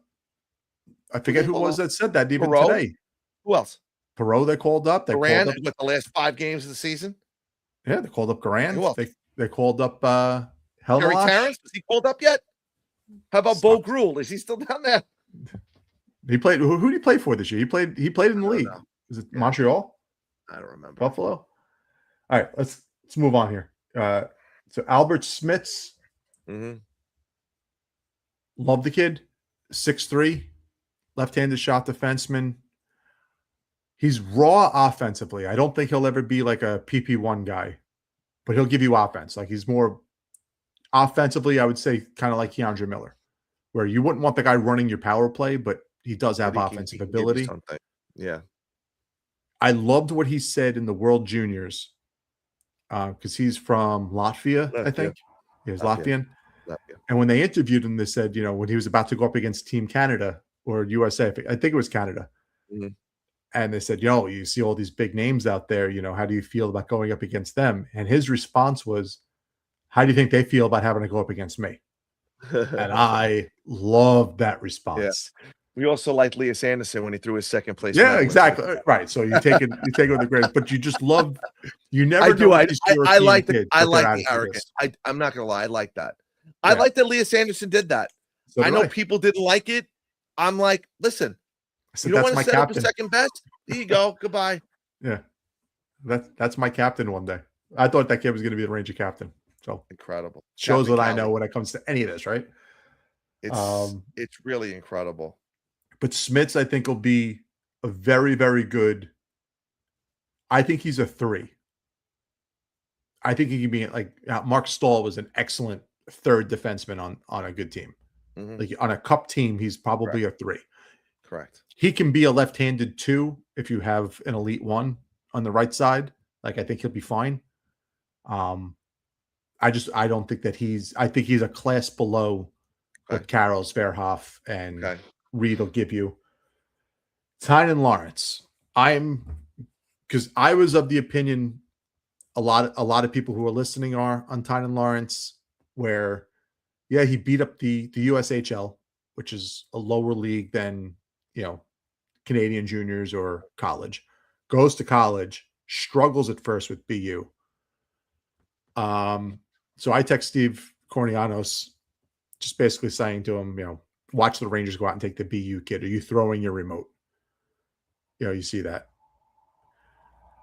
Speaker 3: I forget who it was that said that even
Speaker 4: Perreault?
Speaker 3: today.
Speaker 4: Who else?
Speaker 3: Perreault they called up. They
Speaker 4: Garand
Speaker 3: called up
Speaker 4: with the last 5 games of the season.
Speaker 3: Yeah, they called up Garand.
Speaker 4: Who else?
Speaker 3: They called up
Speaker 4: Gary
Speaker 3: Helmelash.
Speaker 4: Terrence. Is he called up yet? How about Bo Gruel? Is he still down there?
Speaker 3: He played. Who did he play for this year? He played in the league. Is it Montreal?
Speaker 4: I don't remember.
Speaker 3: Buffalo. All right, let's move on here. So Albert Smits.
Speaker 4: Mm-hmm.
Speaker 3: Love the kid. 6'3", left-handed shot defenseman. He's raw offensively. I don't think he'll ever be like a PP1 guy, but he'll give you offense. Like he's more Offensively, I would say kind of like Keandre Miller, where you wouldn't want the guy running your power play, but he does have offensive
Speaker 4: He can give you
Speaker 3: ability.
Speaker 4: something. Yeah.
Speaker 3: I loved what he said in the World Juniors because he's from Latvia, I think. He was Latvian.
Speaker 4: Latvia.
Speaker 3: And when they interviewed him, they said, when he was about to go up against Team Canada or USA, I think it was Canada.
Speaker 4: Mm-hmm.
Speaker 3: And they said, you see all these big names out there, how do you feel about going up against them? And his response was, how do you think they feel about having to go up against me? And I loved that response.
Speaker 4: Yeah. We also liked Elias Anderson when he threw his second place.
Speaker 3: Yeah, exactly. Right. So you take it with the greatest, but you just love. You never.
Speaker 4: I do. I like
Speaker 3: the
Speaker 4: arrogance. I'm not gonna lie. I like that. Yeah. I like that Elias Anderson did that. So I know people didn't like it. I'm like, listen, you don't want to set up a second best. There you go. Goodbye.
Speaker 3: Yeah, that's my captain one day. I thought that kid was going to be the Ranger captain. So
Speaker 4: incredible.
Speaker 3: Shows what I know when it comes to any of this, right?
Speaker 4: It's really incredible.
Speaker 3: But Smits, I think, will be a very, very good. I think he's a 3. I think he can be like Mark Stahl was an excellent third defenseman on a good team. Mm-hmm. Like on a cup team, he's probably a 3.
Speaker 4: Correct.
Speaker 3: He can be a left-handed 2 if you have an elite 1 on the right side. Like I think he'll be fine. I don't think that I think he's a class below what Carroll, Sverhoff, and Reed will give you. Tynan Lawrence. Because I was of the opinion a lot of people who are listening are on Tynan Lawrence, where he beat up the USHL, which is a lower league than Canadian juniors or college. Goes to college, struggles at first with BU. So I text Steve Cornianos, just basically saying to him, watch the Rangers go out and take the BU kid. Are you throwing your remote? You see that.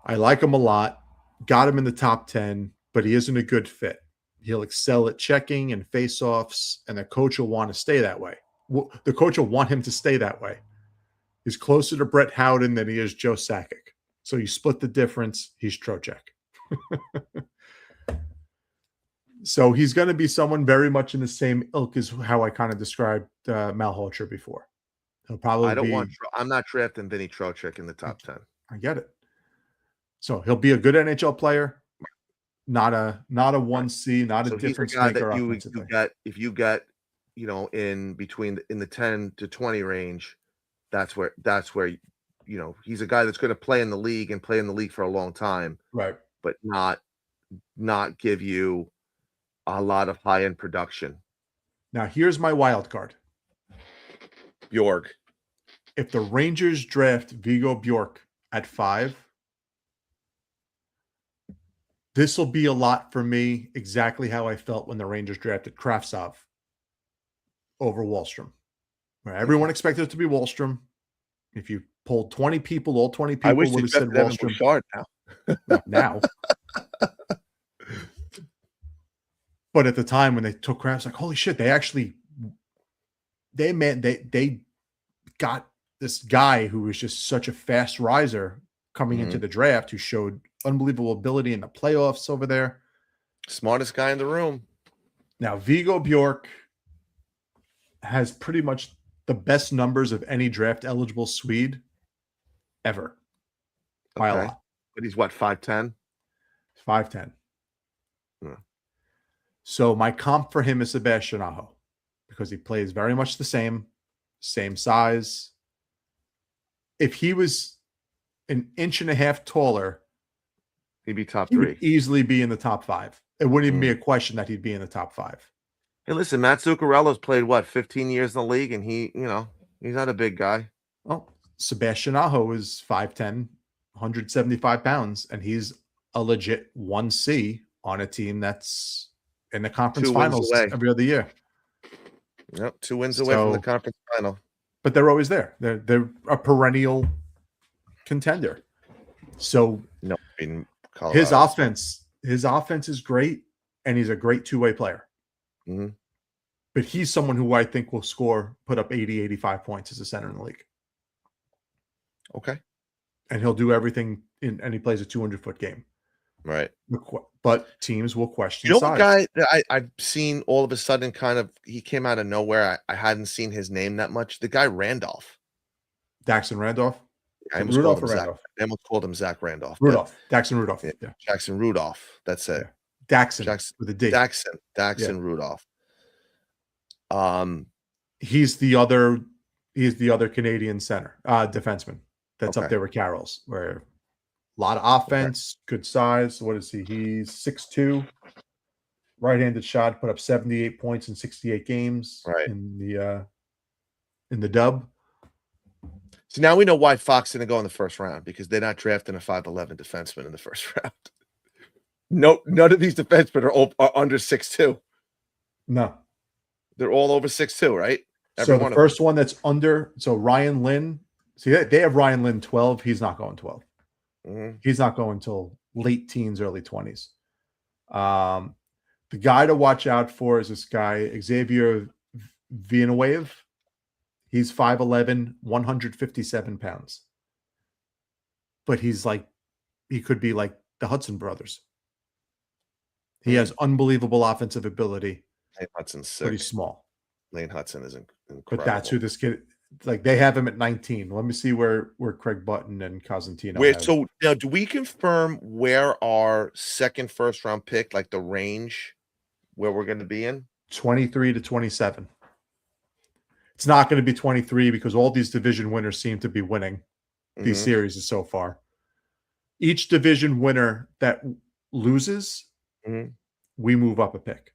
Speaker 3: I like him a lot. Got him in the top 10, but he isn't a good fit. He'll excel at checking and face-offs, and the coach will want to stay that way. The coach will want him to stay that way. He's closer to Brett Howden than he is Joe Sakic. So you split the difference. He's Trocheck. So he's going to be someone very much in the same ilk as how I kind of described Malhotra before. He'll probably
Speaker 4: I'm not drafting Vinny Trocheck in the top 10.
Speaker 3: I get it. So he'll be a good NHL player, not a 1C, not a difference maker.
Speaker 4: If you got, in between in the 10 to 20 range, that's where he's a guy that's going to play in the league and play in the league for a long time,
Speaker 3: right?
Speaker 4: But not give you a lot of high-end production.
Speaker 3: Now, here's my wild card.
Speaker 4: Bjork.
Speaker 3: If the Rangers draft Vigo Bjork at 5, this will be a lot for me, exactly how I felt when the Rangers drafted Kravtsov over Wahlstrom. Where everyone expected it to be Wahlstrom. If you polled 20 people, all 20 people would have said Wahlstrom. Now. But at the time when they took Kravtsov, like, holy shit, they got this guy who was just such a fast riser coming into the draft, who showed unbelievable ability in the playoffs over there.
Speaker 4: Smartest guy in the room.
Speaker 3: Now, Vigo Bjork has pretty much the best numbers of any draft eligible Swede ever. By a lot.
Speaker 4: But he's what, 5'10"?
Speaker 3: 5'10". So my comp for him is Sebastian Aho, because he plays very much the same size. If he was an inch and a half taller,
Speaker 4: he'd be top 3.
Speaker 3: He would easily be in the top 5. It wouldn't even be a question that he'd be in the top 5.
Speaker 4: Hey, listen, Matt Zuccarello's played 15 years in the league, and he's not a big guy.
Speaker 3: Well, Sebastian Aho is 5'10", 175 pounds, and he's a legit 1C on a team that's in the conference finals every other year.
Speaker 4: Yep, 2 wins away from the conference final.
Speaker 3: But they're always there. They're a perennial contender. So his offense is great, and he's a great two-way player.
Speaker 4: Mm-hmm.
Speaker 3: But he's someone who I think will put up 80, 85 points as a center in the league.
Speaker 4: Okay.
Speaker 3: And he'll do everything and he plays a 200-foot game.
Speaker 4: Right.
Speaker 3: But teams will question
Speaker 4: You know
Speaker 3: size.
Speaker 4: what guy that I've seen all of a sudden kind of he came out of nowhere. I hadn't seen his name that much. The guy Randolph.
Speaker 3: Daxon Randolph?
Speaker 4: I almost called
Speaker 3: Rudolph
Speaker 4: him
Speaker 3: or
Speaker 4: Zach.
Speaker 3: Randolph?
Speaker 4: I almost called him Zach Randolph.
Speaker 3: Rudolph. Daxon Rudolph.
Speaker 4: But
Speaker 3: Yeah.
Speaker 4: Jackson Rudolph. That's it.
Speaker 3: Yeah. Daxon
Speaker 4: Jackson
Speaker 3: with a D.
Speaker 4: Daxon Rudolph.
Speaker 3: He's the other Canadian center, defenseman that's
Speaker 4: Okay.
Speaker 3: up there with Carroll's, where a lot of offense, good size. What is he? He's 6'2", right-handed shot, put up 78 points in 68 games
Speaker 4: Right.
Speaker 3: in the dub.
Speaker 4: So now we know why Fox didn't go in the first round, because they're not drafting a 5'11" defenseman in the first round. No, none of these defensemen are under 6'2".
Speaker 3: No.
Speaker 4: They're all over 6'2", right?
Speaker 3: So the first one that's under, so Ryan Lynn, see, they have Ryan Lynn 12. He's not going 12.
Speaker 4: Mm-hmm.
Speaker 3: He's not going until late teens, early 20s. The guy to watch out for is this guy, Xavier Villanueva. He's 5'11", 157 pounds. But he could be like the Hudson brothers. He has unbelievable offensive ability.
Speaker 4: Lane Hudson's sick.
Speaker 3: Pretty small.
Speaker 4: Lane Hudson is incredible.
Speaker 3: But that's who this kid, like, they have him at 19. Let me see where Craig Button and Cosentino
Speaker 4: Wait, so now do we confirm where our second first round pick, like the range where we're going to be in?
Speaker 3: 23 to 27. It's not going to be 23 because all these division winners seem to be winning these series so far. Each division winner that loses, we move up a pick.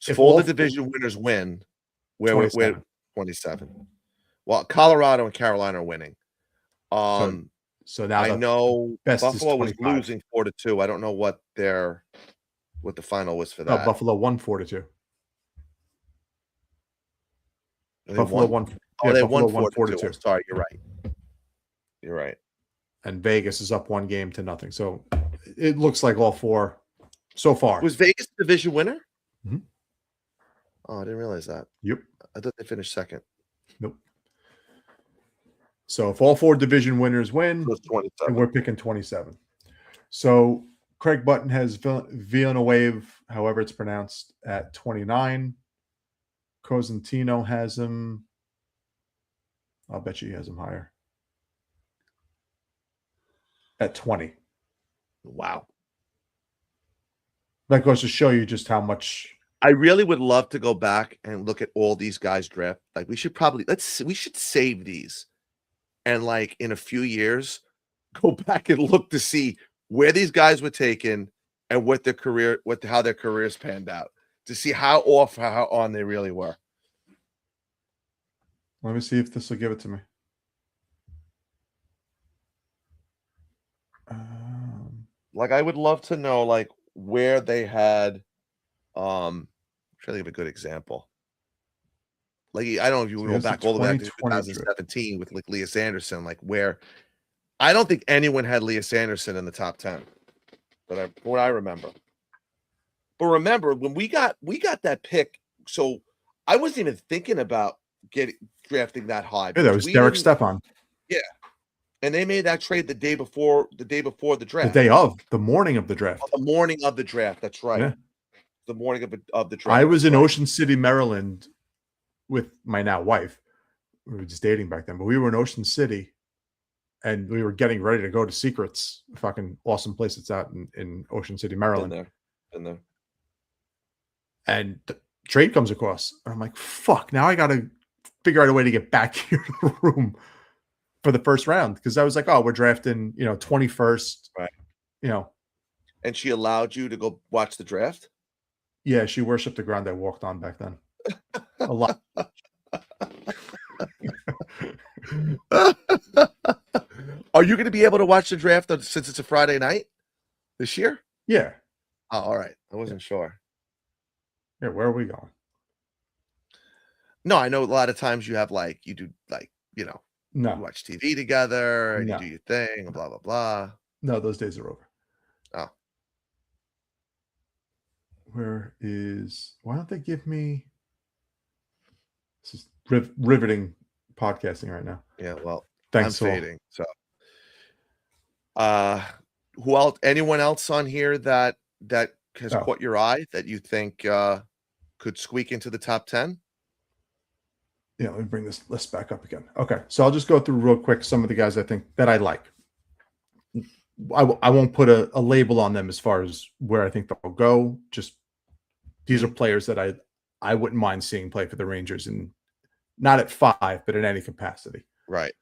Speaker 4: If all the division winners win, we're 27. Well, Colorado and Carolina are winning.
Speaker 3: So now
Speaker 4: I know Buffalo was
Speaker 3: 25.
Speaker 4: losing 4-2. I don't know what the final was for that.
Speaker 3: Buffalo won 4-2.
Speaker 4: Buffalo won. Oh, they won 4-2. Sorry, you're right.
Speaker 3: And Vegas is up 1 game to nothing. So it looks like all four so far.
Speaker 4: Was Vegas the division winner?
Speaker 3: Mm-hmm.
Speaker 4: Oh, I didn't realize that.
Speaker 3: Yep.
Speaker 4: I thought they finished second.
Speaker 3: Nope. So if all 4 division winners win,
Speaker 4: and
Speaker 3: we're picking 27. So Craig Button has Villanueva, however it's pronounced, at 29. Cosentino has him. I'll bet you he has him higher. At 20.
Speaker 4: Wow.
Speaker 3: That goes to show you just how much.
Speaker 4: I really would love to go back and look at all these guys draft. Like, we should save these, and like in a few years, go back and look to see where these guys were taken and how their careers panned out, to see how on they really were.
Speaker 3: Let me see if this will give it to me.
Speaker 4: Like, I would love to know, like, where they had. I'm trying to think of a good example. Like, I don't know if you would go back all the way back to 2017 with like Lias Anderson, like where I don't think anyone had Lias Anderson in the top 10, but what I remember. But remember when we got that pick, so I wasn't even thinking about drafting that high.
Speaker 3: Yeah, that was Derek Stepan.
Speaker 4: Yeah. And they made that trade the day before the draft.
Speaker 3: The morning of the draft.
Speaker 4: The morning of the draft. That's right.
Speaker 3: Yeah.
Speaker 4: The morning of the draft.
Speaker 3: I was in Ocean City, Maryland with my now wife. We were just dating back then, but we were in Ocean City and we were getting ready to go to Secrets, a fucking awesome place that's out in Ocean City, Maryland.
Speaker 4: Been there.
Speaker 3: And the trade comes across. And I'm like, fuck, now I got to figure out a way to get back here to the room for the first round. Because I was like, oh, we're drafting, 21st.
Speaker 4: Right. And she allowed you to go watch the draft?
Speaker 3: Yeah, she worshipped the ground I walked on back then. A lot.
Speaker 4: Are you going to be able to watch the draft since it's a Friday night this year?
Speaker 3: Yeah.
Speaker 4: Oh, all right. I wasn't sure.
Speaker 3: Yeah, where are we going?
Speaker 4: No, I know a lot of times you have you do you watch TV together and you do your thing, blah, blah, blah.
Speaker 3: No, those days are over.
Speaker 4: Oh.
Speaker 3: Why don't they give me, this is riveting podcasting right now.
Speaker 4: Yeah, well,
Speaker 3: thanks.
Speaker 4: I'm fading. So, who else? Anyone else on here that has
Speaker 3: Oh.
Speaker 4: caught your eye that you think could squeak into the top 10?
Speaker 3: Yeah, let me bring this list back up again. Okay, so I'll just go through real quick some of the guys I think that I like. I won't put a label on them as far as where I think they'll go. Just these are players that I wouldn't mind seeing play for the Rangers, and not at 5, but in any capacity.
Speaker 4: Right.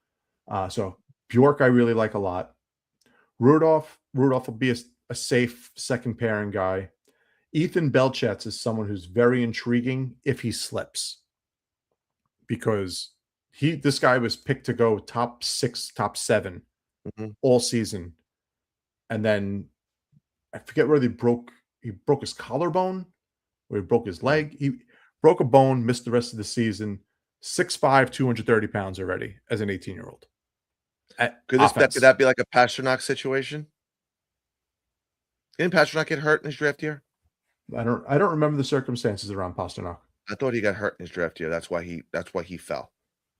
Speaker 3: So Bjork, I really like a lot. Rudolph will be a safe second pairing guy. Ethan Belchetz is someone who's very intriguing if he slips, because this guy was picked to go top 6, top 7 all season, and then I forget where he broke his collarbone, or he broke his leg. He broke a bone, missed the rest of the season. 6'5", 230 pounds already as an 18-year-old.
Speaker 4: Could that be like a Pasternak situation? Didn't Pasternak get hurt in his draft year?
Speaker 3: I don't remember the circumstances around Pasternak.
Speaker 4: I thought he got hurt in his draft year. That's why he fell.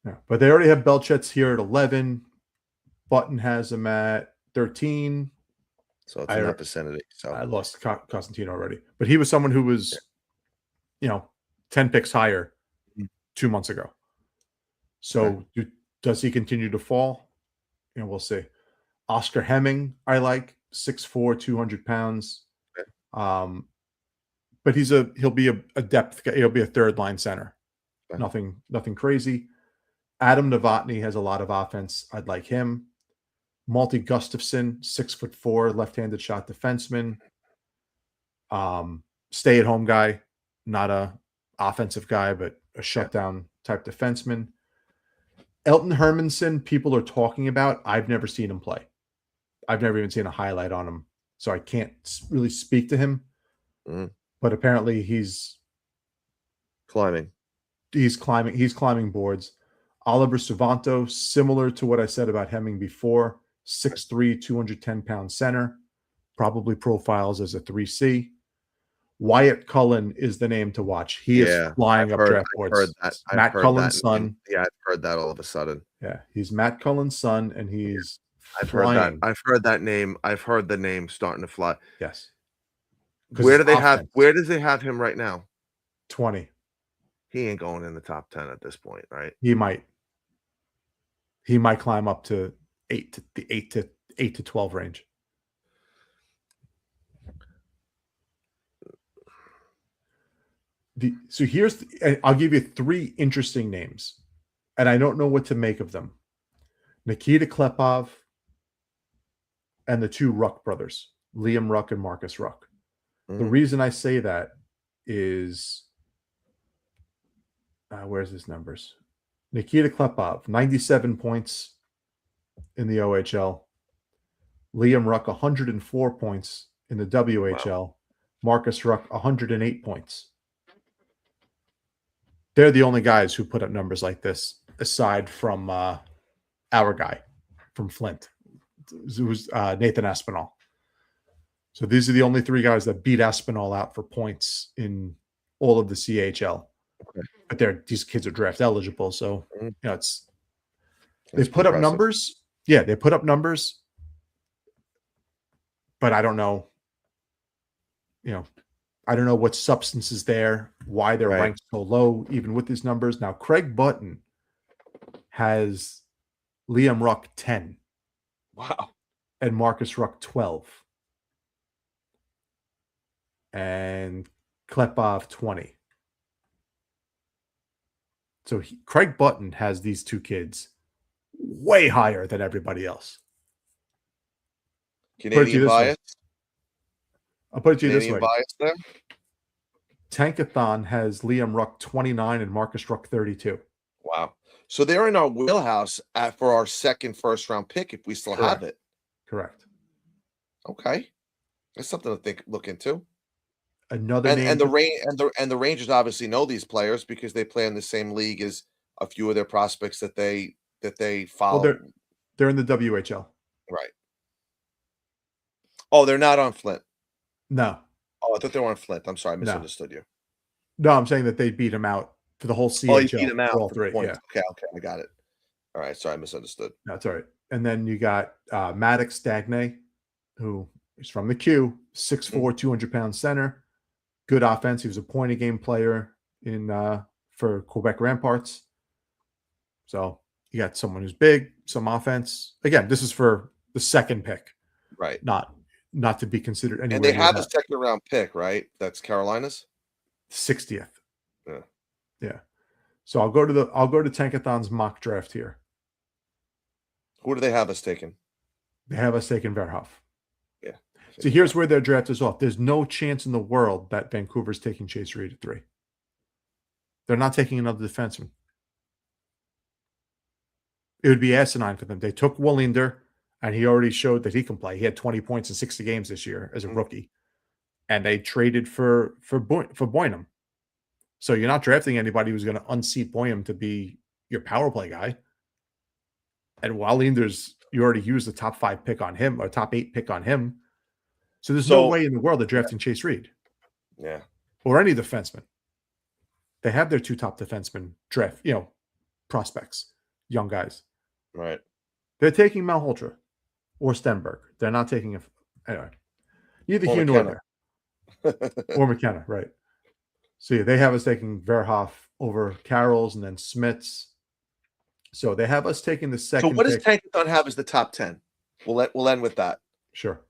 Speaker 3: Yeah, but they already have Belchetz here at 11. Button has him at 13.
Speaker 4: So it's in that vicinity. So
Speaker 3: I lost Costantino already, but he was someone who was, 10 picks higher 2 months ago. So does he continue to fall? We'll see. Oscar Hemming, I like 6'4", 200 pounds.
Speaker 4: Okay.
Speaker 3: But he'll be a depth guy. He'll be a third line center.
Speaker 4: Okay.
Speaker 3: Nothing crazy. Adam Novotny has a lot of offense. I'd like him. Malte Gustafson, 6'4", left-handed shot defenseman. Stay-at-home guy, not a offensive guy, but a shutdown type defenseman. Elton Hermanson, people are talking about. I've never seen him play. I've never even seen a highlight on him, so I can't really speak to him. But apparently he's
Speaker 4: climbing.
Speaker 3: He's climbing boards. Oliver Suvanto, similar to what I said about Hemming before, 6'3", 210-pound center, probably profiles as a 3C. Wyatt Cullen is the name to watch. He is flying up draft boards. Matt Cullen's son.
Speaker 4: Yeah, I've heard that all of a sudden.
Speaker 3: Yeah, he's Matt Cullen's son, and he's
Speaker 4: flying. I've heard that name. I've heard the name starting to fly.
Speaker 3: Yes.
Speaker 4: Where does they have him right now?
Speaker 3: 20.
Speaker 4: He ain't going in the top 10 at this point, right?
Speaker 3: He might climb up to 8 to 12 range. I'll give you 3 interesting names, and I don't know what to make of them. Nikita Klepov and the 2 Ruck brothers, Liam Ruck and Marcus Ruck. The reason I say that is, where's his numbers? Nikita Klepov, 97 points in the OHL. Liam Ruck, 104 points in the WHL. Wow. Marcus Ruck, 108 points. They're the only guys who put up numbers like this, aside from our guy from Flint. It was Nathan Aspinall. So these are the only 3 guys that beat Aspinall out for points in all of the CHL. Okay. But these kids are draft eligible, so they put up numbers. Yeah, they put up numbers, but I don't know. I don't know what substance is there, why they're ranked so low, even with these numbers. Now, Craig Button has Liam Ruck 10.
Speaker 4: Wow.
Speaker 3: And Marcus Ruck 12. And Klepov 20. So Craig Button has these 2 kids way higher than everybody else.
Speaker 4: Canadian bias?
Speaker 3: I'll put it to you this way.
Speaker 4: Bias there?
Speaker 3: Tankathon has Liam Ruck 29 and Marcus Ruck 32.
Speaker 4: Wow. So they're in our wheelhouse for our second first-round pick if we still have it.
Speaker 3: Correct.
Speaker 4: Okay. That's something to look into.
Speaker 3: Another name.
Speaker 4: And the Rangers obviously know these players because they play in the same league as a few of their prospects that they follow.
Speaker 3: Well, they're in the WHL.
Speaker 4: Right. Oh, they're not on Flint.
Speaker 3: No.
Speaker 4: Oh, I thought they were on Flint. I'm sorry, I misunderstood you.
Speaker 3: No, I'm saying that they beat him out for the whole CHL.
Speaker 4: Oh, you beat him out
Speaker 3: for all
Speaker 4: for
Speaker 3: 3.
Speaker 4: Points.
Speaker 3: Yeah.
Speaker 4: Okay, I got it. All right, sorry, I misunderstood.
Speaker 3: That's all right. And then you got Maddox Stagnay who is from the Q, 6'4", 200-pound center, good offense. He was a point-a-game player in for Quebec Ramparts. So you got someone who's big, some offense. Again, this is for the second pick,
Speaker 4: Right.
Speaker 3: not to be considered anywhere.
Speaker 4: And they have a second round pick, right? That's Carolina's
Speaker 3: 60th.
Speaker 4: Yeah.
Speaker 3: Yeah. So I'll go to Tankathon's mock draft here.
Speaker 4: Who do they have us taking?
Speaker 3: They have us taking Verhoff.
Speaker 4: Yeah.
Speaker 3: So here's where their draft is off. There's no chance in the world that Vancouver's taking Chase Reed at 3. They're not taking another defenseman. It would be asinine for them. They took Wallinder, and he already showed that he can play. He had 20 points in 60 games this year as a rookie. And they traded for Boynum. So you're not drafting anybody who's going to unseat Boynum to be your power play guy. And Wallinder's, you already used the top 5 pick on him, or top 8 pick on him. So there's no way in the world they're drafting Chase Reed.
Speaker 4: Yeah.
Speaker 3: Or any defenseman. They have their 2 top defensemen draft, prospects, young guys.
Speaker 4: Right.
Speaker 3: They're taking Malhotra or Stenberg. They're not taking anyway. Neither here nor there. Or McKenna, right. So yeah, they have us taking Verhoff over Carroll's and then Smith's. So they have us taking the second.
Speaker 4: So what does Tankathon have as the top 10? We'll end with that.
Speaker 3: Sure.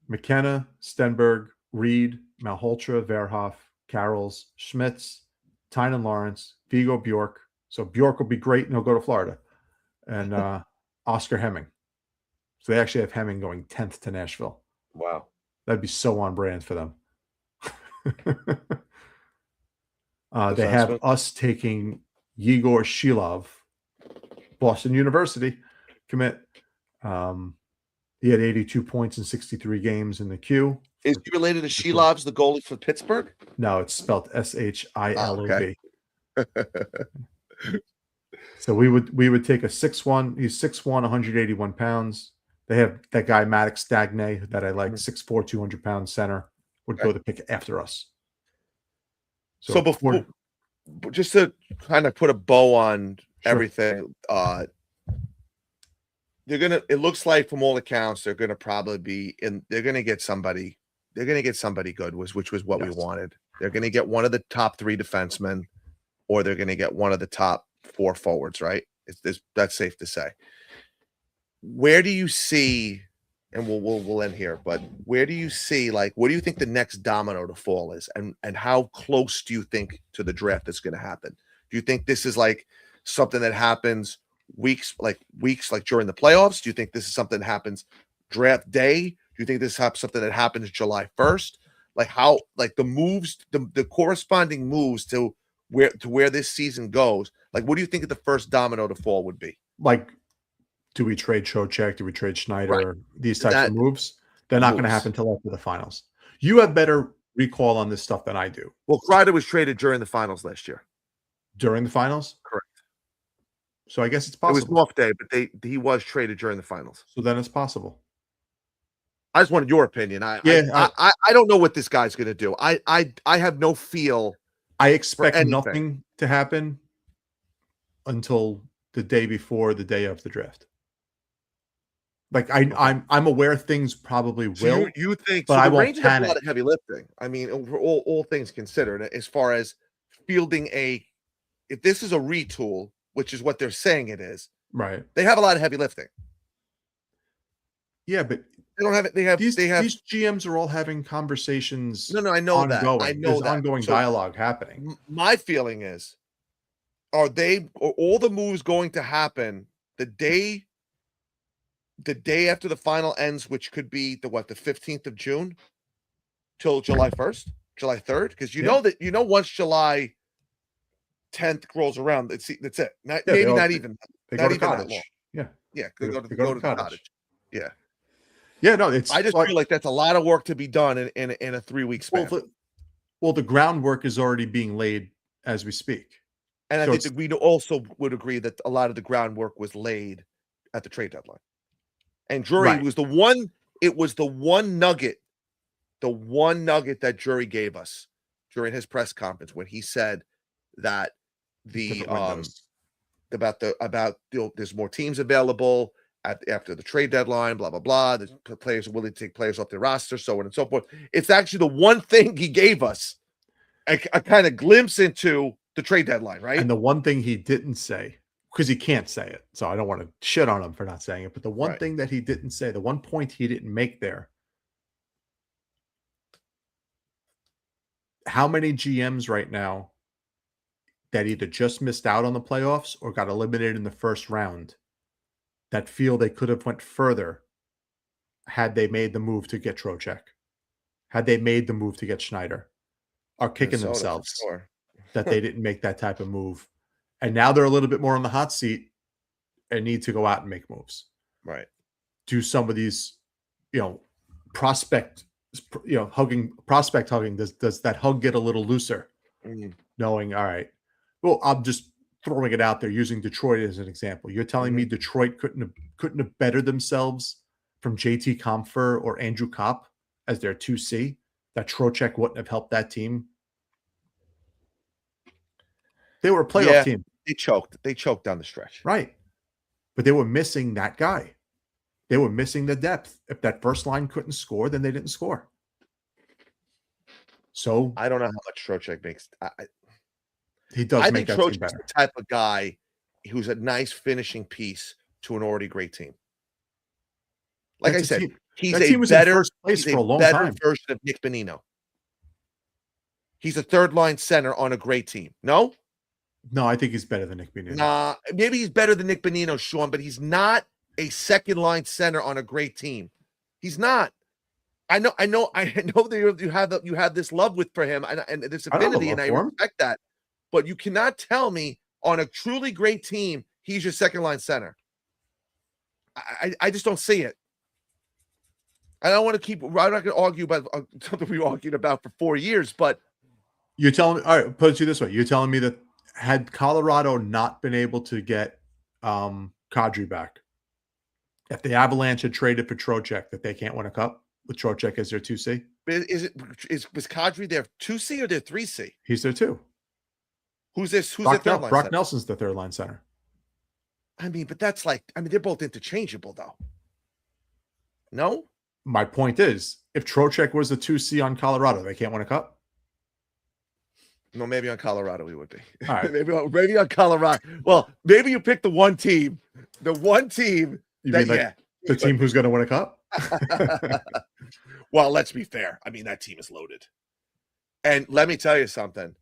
Speaker 3: McKenna, Stenberg, Reed, Malhotra, Verhoff, Carroll's, Schmitz, Tynan Lawrence, Vigo Bjork. So Bjork will be great and he'll go to Florida. And Oscar Hemming. So they actually have Hemming going 10th to Nashville.
Speaker 4: Wow.
Speaker 3: That'd be so on brand for them. They have us taking Yegor Shilov, Boston University commit. He had 82 points in 63 games in the Q.
Speaker 4: Is he related to Shilov's, the goalie for Pittsburgh?
Speaker 3: No, it's spelled Shilov.
Speaker 4: Oh, okay.
Speaker 3: So we would take a 6'1". He's 6'1", 181 pounds. They have that guy Maddox Stagne that I like, 6'4", 200-pound center, would go the pick after us.
Speaker 4: So before, just to kind of put a bow on everything, it looks like from all accounts, they're gonna probably be they're gonna get somebody good, which was what we wanted. They're gonna get one of the top 3 defensemen, or they're gonna get one of the top 4 forwards, right? That's safe to say. Where do you see, and we'll end here, but where do you see, like, what do you think the next domino to fall is, and how close do you think to the draft is going to happen? Do you think this is like something that happens weeks like during the playoffs? Do you think this is something that happens draft day? Do you think this is something that happens July 1st? Like how, like the moves, the corresponding moves to where this season goes. Like, what do you think the first domino to fall would be?
Speaker 3: Like, do we trade Trocheck? Do we trade Schneider?
Speaker 4: Right.
Speaker 3: These types of moves? They're not going to happen until after the finals. You have better recall on this stuff than I do.
Speaker 4: Well, Kreider was traded during the finals last year.
Speaker 3: During the finals?
Speaker 4: Correct.
Speaker 3: So I guess it's possible.
Speaker 4: It was off day, but he was traded during the finals.
Speaker 3: So then it's possible.
Speaker 4: I just wanted your opinion. I don't know what this guy's going to do. I have no feel.
Speaker 3: I expect nothing to happen until the day before the day of the draft. Like I'm aware things probably will.
Speaker 4: So you think?
Speaker 3: But
Speaker 4: so
Speaker 3: I
Speaker 4: the
Speaker 3: won't
Speaker 4: Rangers have
Speaker 3: panic.
Speaker 4: a lot of heavy lifting. I mean, all things considered, as far as fielding if this is a retool, which is what they're saying it is,
Speaker 3: right?
Speaker 4: They have a lot of heavy lifting.
Speaker 3: Yeah, but
Speaker 4: they don't have it. They have
Speaker 3: these GMs are all having conversations.
Speaker 4: No, I know
Speaker 3: ongoing.
Speaker 4: that. I know
Speaker 3: There's
Speaker 4: that.
Speaker 3: ongoing dialogue happening.
Speaker 4: My feeling is, are all the moves going to happen the day after the final ends, which could be the 15th of June till July 1st, July 3rd? Because once July 10th rolls around, that's it. Not even that long.
Speaker 3: Yeah.
Speaker 4: They go to the cottage. Yeah.
Speaker 3: Yeah, no, it's.
Speaker 4: I just feel like that's a lot of work to be done in a 3-week span.
Speaker 3: Well, the groundwork is already being laid as we speak.
Speaker 4: And I think that we also would agree that a lot of the groundwork was laid at the trade deadline. And Drury was the one. It was the one nugget that Drury gave us during his press conference when he said that there's more teams available after the trade deadline, blah, blah, blah. The players are willing to take players off their roster, so on and so forth. It's actually the one thing he gave us a kind of glimpse into the trade deadline, right?
Speaker 3: And the one thing he didn't say, because he can't say it, so I don't want to shit on him for not saying it, but the one thing that he didn't say, the one point he didn't make there, how many GMs right now that either just missed out on the playoffs or got eliminated in the first round that feel they could have went further had they made the move to get Trocheck, had they made the move to get Schneider, are kicking themselves that they didn't make that type of move. And now they're a little bit more on the hot seat and need to go out and make moves.
Speaker 4: Right.
Speaker 3: Do some of these, prospect hugging. Does that hug get a little looser? Knowing, all right, well, I'm just throwing it out there using Detroit as an example. You're telling me Detroit couldn't have bettered themselves from JT Compher or Andrew Kopp as their 2C, that Trocheck wouldn't have helped that team? They were a playoff team.
Speaker 4: They choked down the stretch.
Speaker 3: Right. But they were missing that guy. They were missing the depth. If that first line couldn't score, then they didn't score. So
Speaker 4: I don't know how much Trocheck makes.
Speaker 3: He does. I think
Speaker 4: Trocheck's the type of guy who's a nice finishing piece to an already great team. Like I said, he's a better version of Nick Bonino. He's a third line center on a great team. No,
Speaker 3: I think he's better than Nick Bonino.
Speaker 4: Nah, maybe he's better than Nick Bonino, Sean, but he's not a second line center on a great team. He's not. I know that you have this love for him and this affinity, and I respect that. But you cannot tell me on a truly great team he's your second line center. I just don't see it. I don't want to I'm not going to argue about something we argued about for 4 years, but
Speaker 3: you're telling me, all right, put it to you this way. You're telling me that had Colorado not been able to get Kadri back, if the Avalanche had traded for Trocheck, that they can't win a cup with Trocheck as their 2C?
Speaker 4: Was Kadri their 2C or their 3C?
Speaker 3: He's their 2.
Speaker 4: Who's their third line?
Speaker 3: Brock Nelson's the third line center.
Speaker 4: I mean, but that's they're both interchangeable, though. No?
Speaker 3: My point is, if Trocheck was the 2C on Colorado, they can't win a cup?
Speaker 4: No, maybe on Colorado we would be.
Speaker 3: All right.
Speaker 4: maybe on Colorado. Well, maybe you pick the one team. The one team.
Speaker 3: The team who's going to win a cup?
Speaker 4: Well, let's be fair. I mean, that team is loaded. And let me tell you something.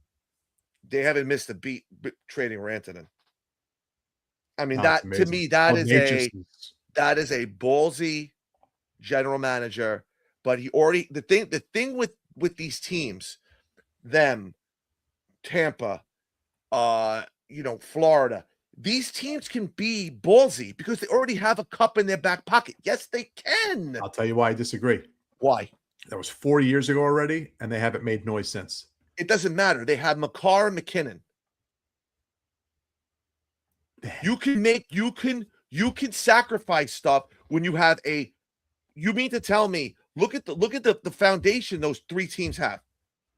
Speaker 4: They haven't missed a beat trading Rantanen. I mean, to me, that is a ballsy general manager. But he already the thing with these teams, them, Tampa, Florida, these teams can be ballsy because they already have a cup in their back pocket. Yes, they can.
Speaker 3: I'll tell you why I disagree.
Speaker 4: Why?
Speaker 3: That was 4 years ago already, and they haven't made noise since.
Speaker 4: It doesn't matter. They have Makar and McKinnon. You can sacrifice stuff when you have you mean to tell me, look at the foundation those three teams have.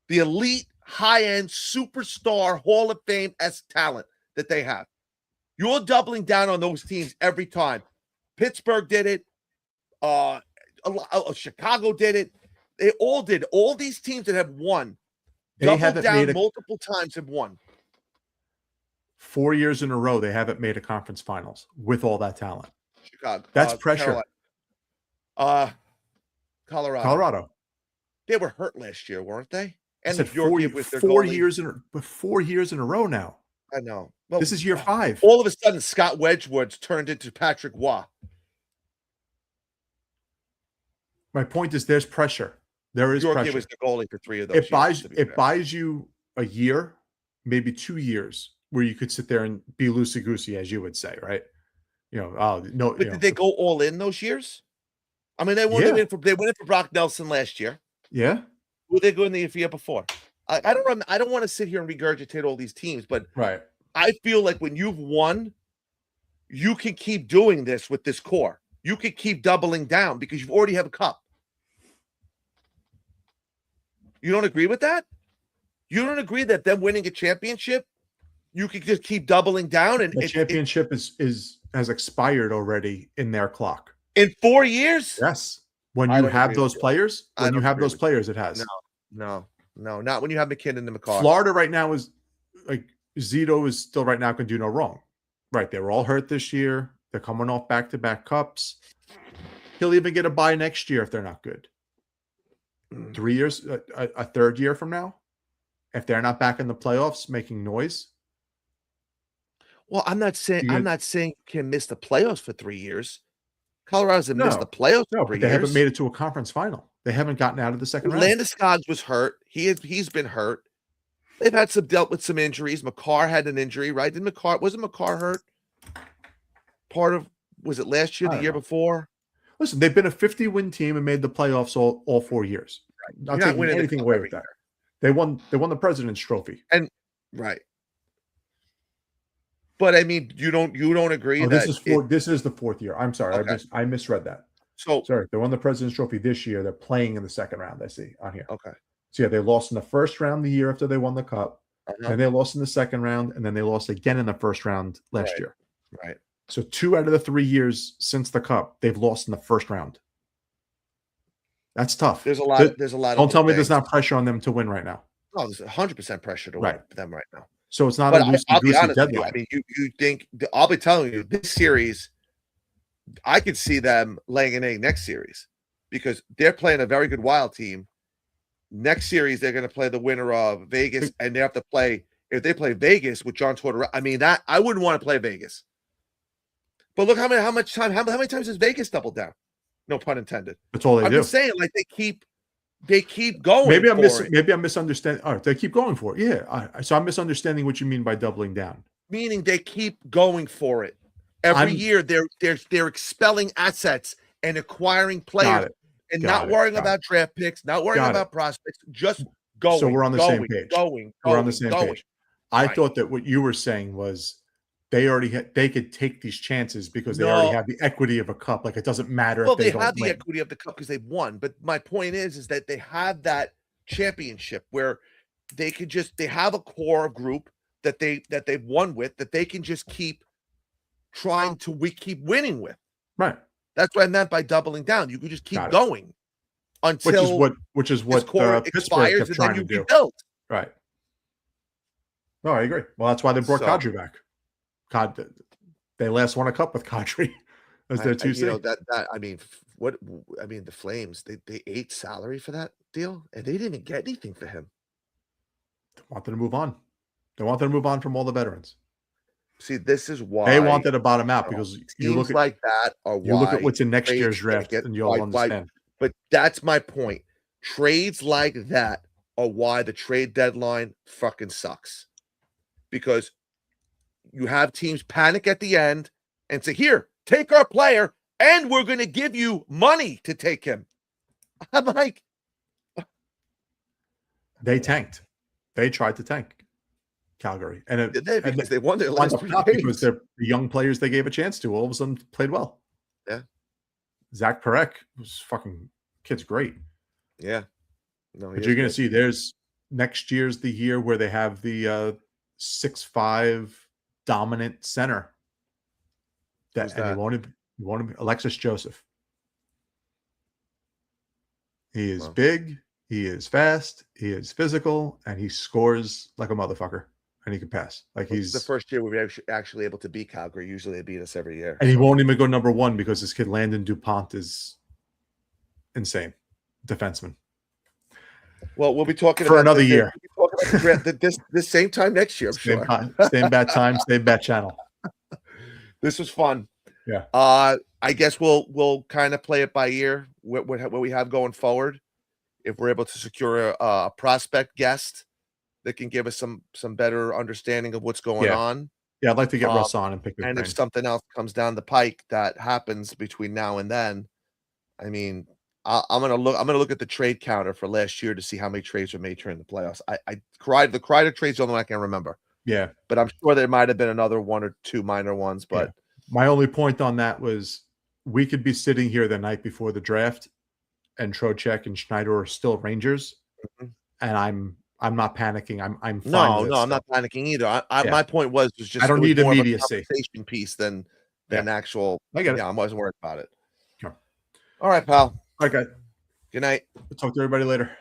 Speaker 4: The elite, high-end, superstar, Hall of Fame-esque talent that they have. You're doubling down on those teams every time. Pittsburgh did it. Chicago did it. They all did. All these teams that have won, doubled down multiple times, have won.
Speaker 3: 4 years in a row, they haven't made a conference finals with all that talent.
Speaker 4: Chicago.
Speaker 3: That's pressure.
Speaker 4: Colorado. They were hurt last year, weren't they? And
Speaker 3: I said 4 years in a row now.
Speaker 4: I know. Well,
Speaker 3: this is year 5.
Speaker 4: All of a sudden, Scott Wedgwood's turned into Patrick Waugh.
Speaker 3: My point is, there's pressure. There is pressure.
Speaker 4: Was the goalie for 3 of those.
Speaker 3: It buys you a year, maybe 2 years, where you could sit there and be loosey goosey, as you would say, right? No.
Speaker 4: But did they go all in those years? I mean, they went in for Brock Nelson last year.
Speaker 3: Yeah.
Speaker 4: Who they go in the year before? I don't want to sit here and regurgitate all these teams, but
Speaker 3: right.
Speaker 4: I feel like when you've won, you can keep doing this with this core. You can keep doubling down because you already have a cup. You don't agree with that? You don't agree that them winning a championship you could just keep doubling down, and
Speaker 3: The championship has expired already in their clock.
Speaker 4: in 4 years.
Speaker 3: Yes, when
Speaker 4: I
Speaker 3: you
Speaker 4: don't
Speaker 3: have
Speaker 4: agree
Speaker 3: those
Speaker 4: with you.
Speaker 3: players,
Speaker 4: I
Speaker 3: when you
Speaker 4: don't
Speaker 3: have
Speaker 4: agree
Speaker 3: those
Speaker 4: with
Speaker 3: players, it has.
Speaker 4: No, not when you have McKinnon and McCarr.
Speaker 3: Florida right now is like Zito is still right now can do no wrong. Right, they were all hurt this year. They're coming off back-to-back cups. He'll even get a bye next year if they're not good. 3 years, a third year from now, if they're not back in the playoffs making noise.
Speaker 4: Well, I'm not saying you can miss the playoffs for 3 years. Colorado hasn't missed the
Speaker 3: No,
Speaker 4: playoffs
Speaker 3: No,
Speaker 4: for 3
Speaker 3: but they
Speaker 4: years.
Speaker 3: haven't made it to a conference final. They haven't gotten out of the second round.
Speaker 4: Landeskog was hurt. He's been hurt. They've had dealt with some injuries. McCarr had an injury, right? Wasn't McCarr hurt? Was it last year, the year before?
Speaker 3: Listen, they've been a 50-win team and made the playoffs all 4 years. Not
Speaker 4: You're not
Speaker 3: taking
Speaker 4: winning the
Speaker 3: anything
Speaker 4: cup
Speaker 3: away
Speaker 4: every
Speaker 3: with that. They won the President's Trophy.
Speaker 4: Right. But I mean, you don't agree that
Speaker 3: this is the fourth year. I'm sorry,
Speaker 4: Okay.
Speaker 3: I misread that.
Speaker 4: So
Speaker 3: Sorry, they won the President's Trophy this year. They're playing in the second round. I see on here.
Speaker 4: okay.
Speaker 3: So yeah, they lost in the first round the year after they won the cup.
Speaker 4: Uh-huh.
Speaker 3: Then they lost in the second round, and then they lost again in the first round last
Speaker 4: Right.
Speaker 3: year.
Speaker 4: Right.
Speaker 3: So 2 out of the 3 years since the cup, they've lost in the first round. That's tough.
Speaker 4: There's a lot. There's a lot.
Speaker 3: Don't
Speaker 4: of
Speaker 3: tell me
Speaker 4: things.
Speaker 3: there's not pressure on them to win right now.
Speaker 4: No, there's 100% pressure to win them right now.
Speaker 3: So it's not
Speaker 4: But
Speaker 3: a
Speaker 4: I'll be
Speaker 3: loosey-goosey
Speaker 4: honest with you.
Speaker 3: deadline.
Speaker 4: I mean, you think I'll be telling you this series, I could see them laying an egg next series because they're playing a very good Wild team. Next series, they're going to play the winner of Vegas, and they have to play. If they play Vegas with John Tortorella, I mean that I wouldn't want to play Vegas. But look how many times has Vegas doubled down? No pun intended.
Speaker 3: That's all they
Speaker 4: I'm
Speaker 3: do.
Speaker 4: just saying, like they keep going.
Speaker 3: Maybe I'm
Speaker 4: for it.
Speaker 3: misunderstanding. All right, they keep going for it. Yeah. So I'm misunderstanding what you mean by doubling down.
Speaker 4: Meaning they keep going for it. Every year they're expelling assets and acquiring players and not worrying about draft picks, not worrying about prospects, just going.
Speaker 3: So we're on the same page.
Speaker 4: We're
Speaker 3: on the same page. I thought that what you were saying was they could take these chances because they already have the equity of a cup. Like it doesn't matter if they don't
Speaker 4: have the
Speaker 3: win.
Speaker 4: equity of the cup because they've won. But my point is that they have that championship where they have a core group that they've won with that they can just keep trying to keep winning with.
Speaker 3: Right.
Speaker 4: That's what I meant by doubling down. You can just keep going until
Speaker 3: which is what
Speaker 4: core
Speaker 3: Pittsburgh
Speaker 4: expires,
Speaker 3: kept
Speaker 4: and
Speaker 3: trying
Speaker 4: then you
Speaker 3: to do.
Speaker 4: rebuild.
Speaker 3: Right. No, I agree. Well, that's why they brought Kadri back. They last won a cup with Kadri as their 2 seed.
Speaker 4: The Flames, they ate salary for that deal, and they didn't get anything for him.
Speaker 3: They wanted to move on. They wanted to move on from all the veterans.
Speaker 4: See, this is why
Speaker 3: they wanted to bottom out because you look at
Speaker 4: like that are
Speaker 3: you look at what's in next year's draft and you'll understand.
Speaker 4: But that's my point. Trades like that are why the trade deadline fucking sucks. Because you have teams panic at the end and say, here, take our player, and we're going to give you money to take him. I'm like...
Speaker 3: They tanked. They tried to tank Calgary. And
Speaker 4: they won their last 3 games.
Speaker 3: Because the young players they gave a chance to all of a sudden played well.
Speaker 4: Yeah.
Speaker 3: Zach Parekh was fucking kid's great.
Speaker 4: Yeah. No,
Speaker 3: but you're going to see there's next year's the year where they have the 6'5" dominant center. You want to Alexis Joseph. He is big, he is fast, he is physical, and he scores like a motherfucker. And he can pass. He's
Speaker 4: the first year we were actually able to beat Calgary. Usually they beat us every year.
Speaker 3: And he won't even go number 1 because this kid Landon Dupont is insane. Defenseman.
Speaker 4: Well, we'll be talking
Speaker 3: for
Speaker 4: about
Speaker 3: another year.
Speaker 4: We'll be talking about this same time next year. I'm
Speaker 3: same
Speaker 4: sure.
Speaker 3: Same bat time, same bat channel.
Speaker 4: This was fun.
Speaker 3: Yeah.
Speaker 4: I guess we'll kind of play it by ear. What we have going forward. If we're able to secure a prospect guest that can give us some better understanding of what's going on.
Speaker 3: Yeah, I'd like to get Russ on and pick his
Speaker 4: brain.
Speaker 3: And
Speaker 4: if something else comes down the pike that happens between now and then, I mean, I'm gonna look at the trade counter for last year to see how many trades were made during the playoffs. The Kreider trade's the only one I can remember.
Speaker 3: Yeah,
Speaker 4: but I'm sure there might have been another 1 or 2 minor ones. But
Speaker 3: my only point on that was we could be sitting here the night before the draft, and Trocheck and Schneider are still Rangers, and I'm not panicking. I'm fine.
Speaker 4: No,
Speaker 3: with it
Speaker 4: no, I'm
Speaker 3: still.
Speaker 4: not panicking either.
Speaker 3: Yeah.
Speaker 4: My point was just
Speaker 3: I don't
Speaker 4: it was
Speaker 3: need
Speaker 4: more of a
Speaker 3: immediacy.
Speaker 4: conversation piece than actual.
Speaker 3: I get it.
Speaker 4: Yeah, I wasn't worried about it.
Speaker 3: Okay.
Speaker 4: All right, pal.
Speaker 3: Okay.
Speaker 4: Good night.
Speaker 3: Talk to everybody later.